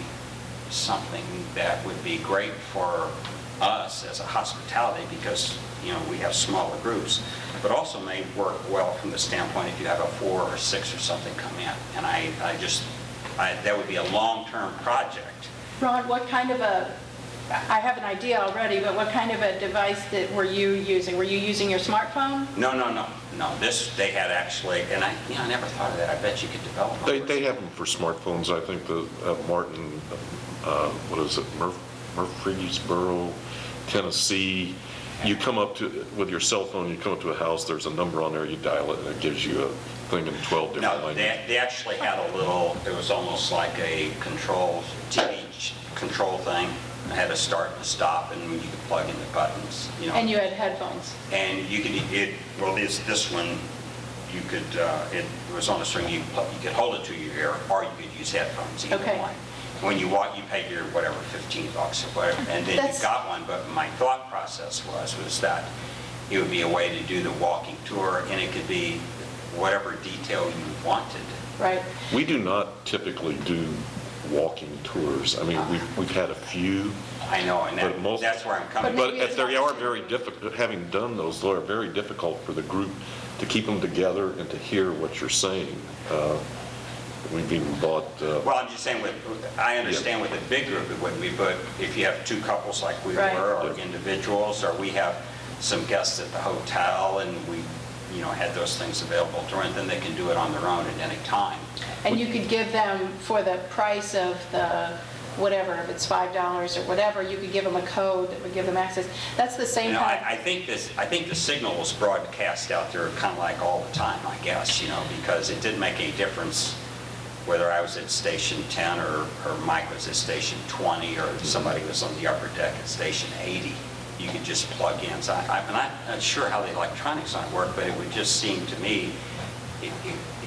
something that would be great for us as a hospitality because, you know, we have smaller groups, but also may work well from the standpoint if you have a 4 or 6 or something come in. And that would be a long-term project. Ron, what kind of I have an idea already, but what kind of a device were you using? Were you using your smartphone? No. This, they had actually, and I never thought of that. I bet you could develop one. They have them for smartphones. I think the Martin, what is it, Murfreesboro, Tennessee. You come up to, with your cell phone, you come up to a house, there's a number on there, you dial it, and it gives you a thing in 12 different No, languages. they actually had a little, it was almost like a TV control thing. It had a start and a stop, and you could plug in the buttons, you know. And you had headphones? And you could, this one, you could, it was on a string, you could hold it to your ear, or you could use headphones, either Okay. one. When you walk, you pay your, whatever, $15 or whatever, and then you got one, but my thought process was that it would be a way to do the walking tour, and it could be whatever detail you wanted. Right. We do not typically do walking tours. I mean, we've had a few. I know, and But that's where I'm coming But from. if they are very difficult, having done those, they are very difficult for the group to keep them together and to hear what you're saying. We've even bought... Well, I'm just saying, I understand with a big group it wouldn't be, but if you have 2 couples like we Right. were, or Yeah. individuals, or we have some guests at the hotel, and we, you know, had those things available to rent, then they can do it on their own at any time. And you could give them, for the price of the whatever, if it's $5 or whatever, you could give them a code that would give them access. That's the same You know, kind I think the signal was broadcast out there kind of like all the time, I guess, because it didn't make any difference whether I was at station 10 or Mike was at station 20 or somebody was on the upper deck at station 80. You could just plug in. So I'm not sure how the electronics on it work, but it would just seem to me it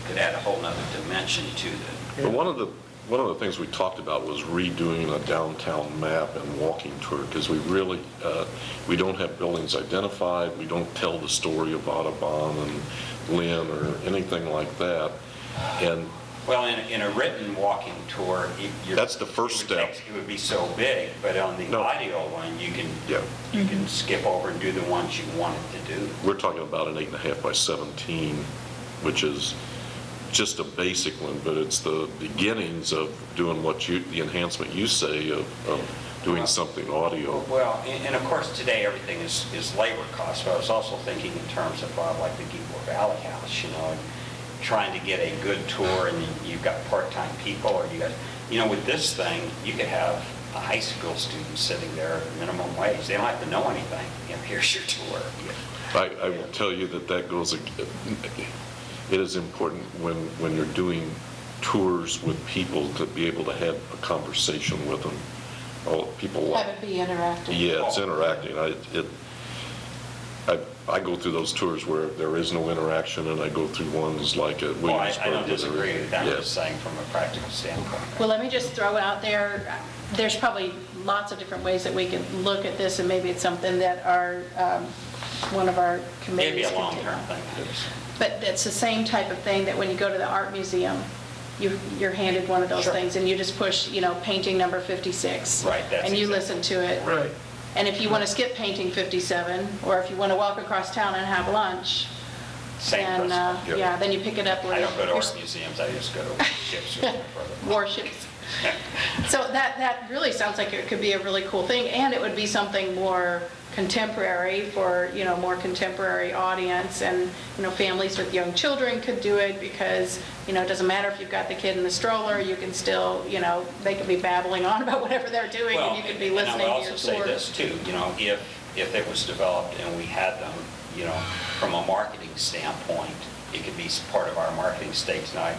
could add a whole nother dimension to the... But one of the things we talked about was redoing a downtown map and walking tour, because we really, we don't have buildings identified, we don't tell the story of Audubon and Lynn or anything like that. And Well, in a written walking tour, that's the first step. It would be so big, but on the audio one, you can skip over and do the ones you wanted to do. We're talking about an 8.5 by 17, which is just a basic one, but it's the beginnings of doing the enhancement you say of doing something audio. Well, and of course, today everything is labor cost, but I was also thinking in terms of like the Gilmore Valley House, and trying to get a good tour, and you've got part-time people, or with this thing, you could have a high school student sitting there at minimum wage. They don't have to know anything. Here's your tour. I will tell you that goes, it is important when you're doing tours with people to be able to have a conversation with them. People have it be interactive. Yeah, it's interacting. I go through those tours where there is no interaction, and I go through ones like at Williamsburg. I don't disagree with that. I'm just saying from a practical standpoint. Well, let me just throw out there, there's probably lots of different ways that we can look at this, and maybe it's something that one of our committees Maybe a can take long-term on. thing. But it's the same type of thing that when you go to the art museum, you're handed one of those things, and you just push, painting number 56. Right, that's and you exactly. listen to it. Right. And if you want to skip painting 57, or if you want to walk across town and have lunch, Same then, principle. then you pick it up. I don't go to You're- art museums. I just go to ships or whatever. warships. So that really sounds like it could be a really cool thing, and it would be something more contemporary for, more contemporary audience, and, families with young children could do it, because, it doesn't matter if you've got the kid in the stroller, you can still, they could be babbling on about whatever they're doing, and you could be listening to And I your would also say tour. this too, if it was developed and we had them, from a marketing standpoint, it could be part of our marketing stay tonight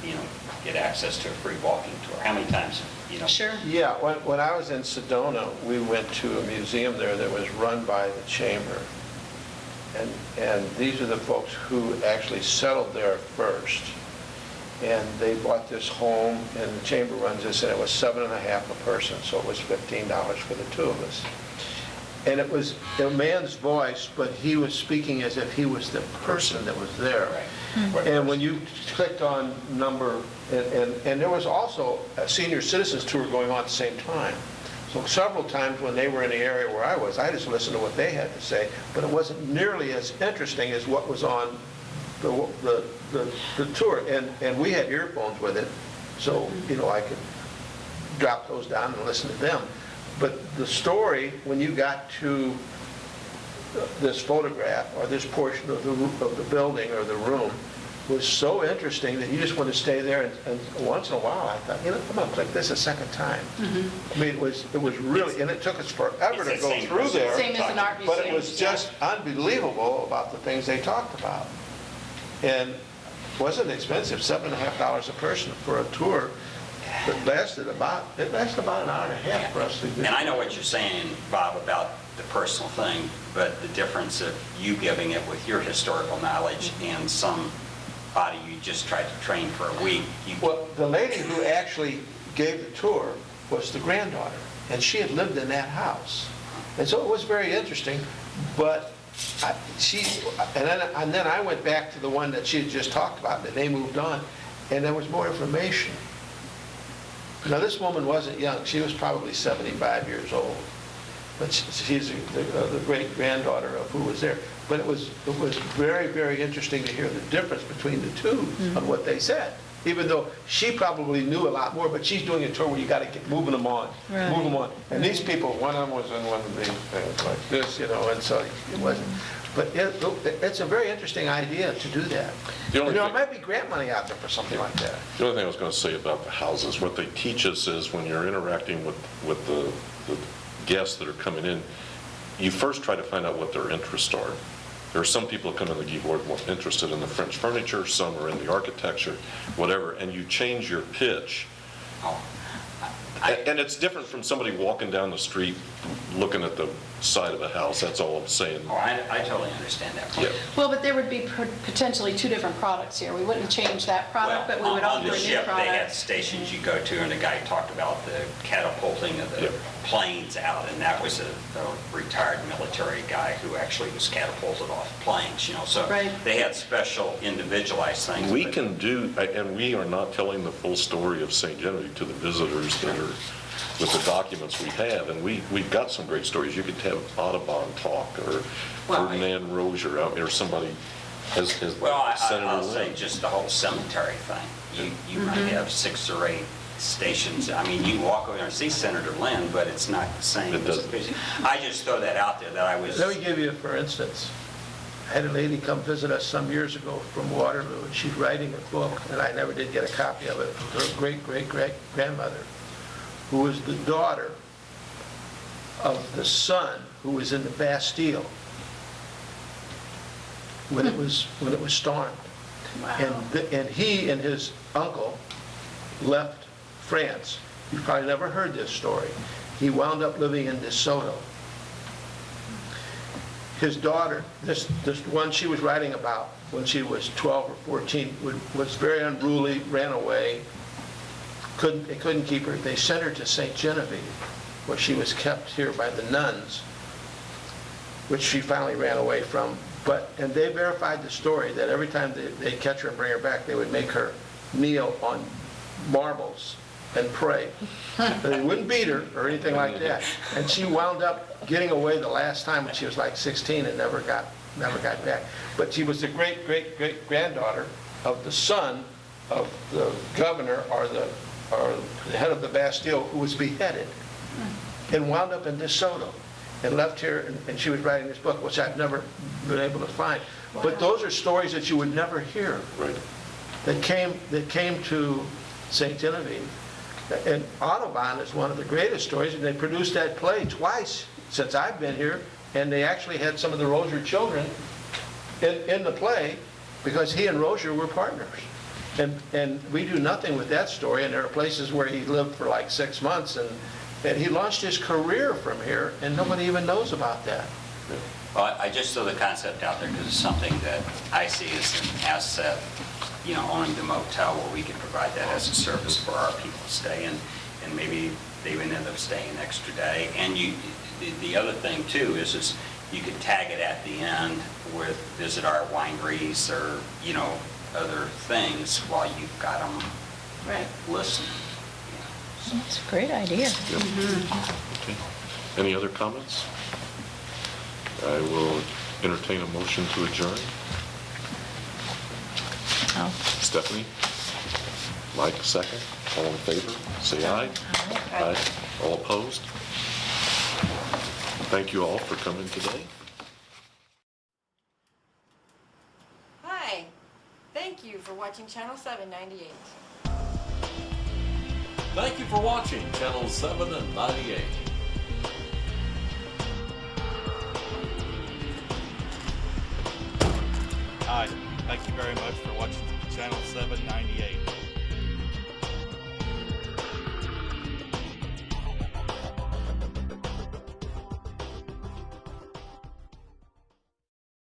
and, get access to a free walking tour. How many times, Sure. Yeah, when I was in Sedona, we went to a museum there that was run by the chamber. And these are the folks who actually settled there first. And they bought this home, and the chamber runs this, and it was $7.50 a person, so it was $15 for the two of us. And it was a man's voice, but he was speaking as if he was the person that was there. And when you clicked on number, and there was also a senior citizens tour going on at the same time. So several times when they were in the area where I was, I just listened to what they had to say, but it wasn't nearly as interesting as what was on the tour. And we had earphones with it, so, I could drop those down and listen to them. But the story, when you got to this photograph or this portion of the building or the room, was so interesting that you just want to stay there. And once in a while, I thought, I'm going to click this a second time. I mean, it was really, and it took us forever to go through there. Same as an art museum. But it was just unbelievable about the things they talked about. And it wasn't expensive, $7.50 a person for a tour. It lasted about an hour and a half for us to do. And I know what you're saying, Bob, about the personal thing, but the difference of you giving it with your historical knowledge and somebody you just tried to train for a week. Well, the lady who actually gave the tour was the granddaughter, and she had lived in that house. And so it was very interesting, but and then I went back to the one that she had just talked about, and they moved on, and there was more information. Now, this woman wasn't young. She was probably 75 years old. But she's the great-granddaughter of who was there. But it was very, very interesting to hear the difference between the two on what they said. even though she probably knew a lot more, but she's doing a tour where you gotta keep moving them on, move them on. And these people, one of them was in one of these things like this, and so it wasn't. But it's a very interesting idea to do that. There might be grant money out there for something like that. The only thing I was going to say about the houses, what they teach us is when you're interacting with the guests that are coming in, you first try to find out what their interests are. There are some people who come in the board more interested in the French furniture, some are in the architecture, whatever, and you change your pitch. And it's different from somebody walking down the street looking at the side of a house, that's all I'm saying. Oh, I totally understand that point. Yeah. Well, but there would be potentially two different products here. We wouldn't change that product, but we would on offer the a new ship, they had product. stations you go to, and the guy talked about the catapulting of the Yep. planes out, and that was a retired military guy who actually was catapulted off planes, so Right. they had special individualized things. We but- can do, and we are not telling the full story of St. Genevieve to the visitors that are with the documents we have, and we've got some great stories. You could have Audubon talk, or Well, Ferdinand Rozier out there, somebody as Well, Senator I'll say Lynn. just the whole cemetery thing. You might have 6 or 8 stations. I mean, you walk over there and see Senator Lynn, but it's not the same. It doesn't. I just throw that out there, that I was... Let me give you, for instance, I had a lady come visit us some years ago from Waterloo, and she's writing a book, and I never did get a copy of it, from her great-great-great-grandmother, who was the daughter of the son who was in the Bastille when it was stormed. And he and his uncle left France. You've probably never heard this story. He wound up living in DeSoto. His daughter, this one she was writing about when she was 12 or 14, was very unruly, ran away. They couldn't keep her. They sent her to St. Genevieve, where she was kept here by the nuns, which she finally ran away from. And they verified the story that every time they'd catch her and bring her back, they would make her kneel on marbles and pray. They wouldn't beat her or anything like that. And she wound up getting away the last time when she was like 16 and never got back. But she was the great-great-great-granddaughter of the son of the governor or the head of the Bastille, who was beheaded and wound up in DeSoto and left here, and she was writing this book, which I've never been able to find. But those are stories that you would never hear, Right. that came to St. Genevieve. And Audubon is one of the greatest stories, and they produced that play twice since I've been here, and they actually had some of the Rozier children in the play because he and Rozier were partners. And we do nothing with that story, and there are places where he lived for like 6 months, and he launched his career from here, and nobody even knows about that. Well, I just throw the concept out there because it's something that I see as an asset, owning the motel, where we can provide that as a service for our people to stay in, and maybe they even end up staying an extra day. And the other thing too is you could tag it at the end with visit our wineries or, other things while you've got them Right. listening. That's a great idea. Okay. Any other comments? I will entertain a motion to adjourn. Oh. Stephanie? Mike, second. All in favor? Say aye. Aye. All opposed? Thank you all for coming today. Hi, thank you for watching Channel 798. Thank you for watching Channel 7 and 98. Hi, thank you very much for watching Channel 798.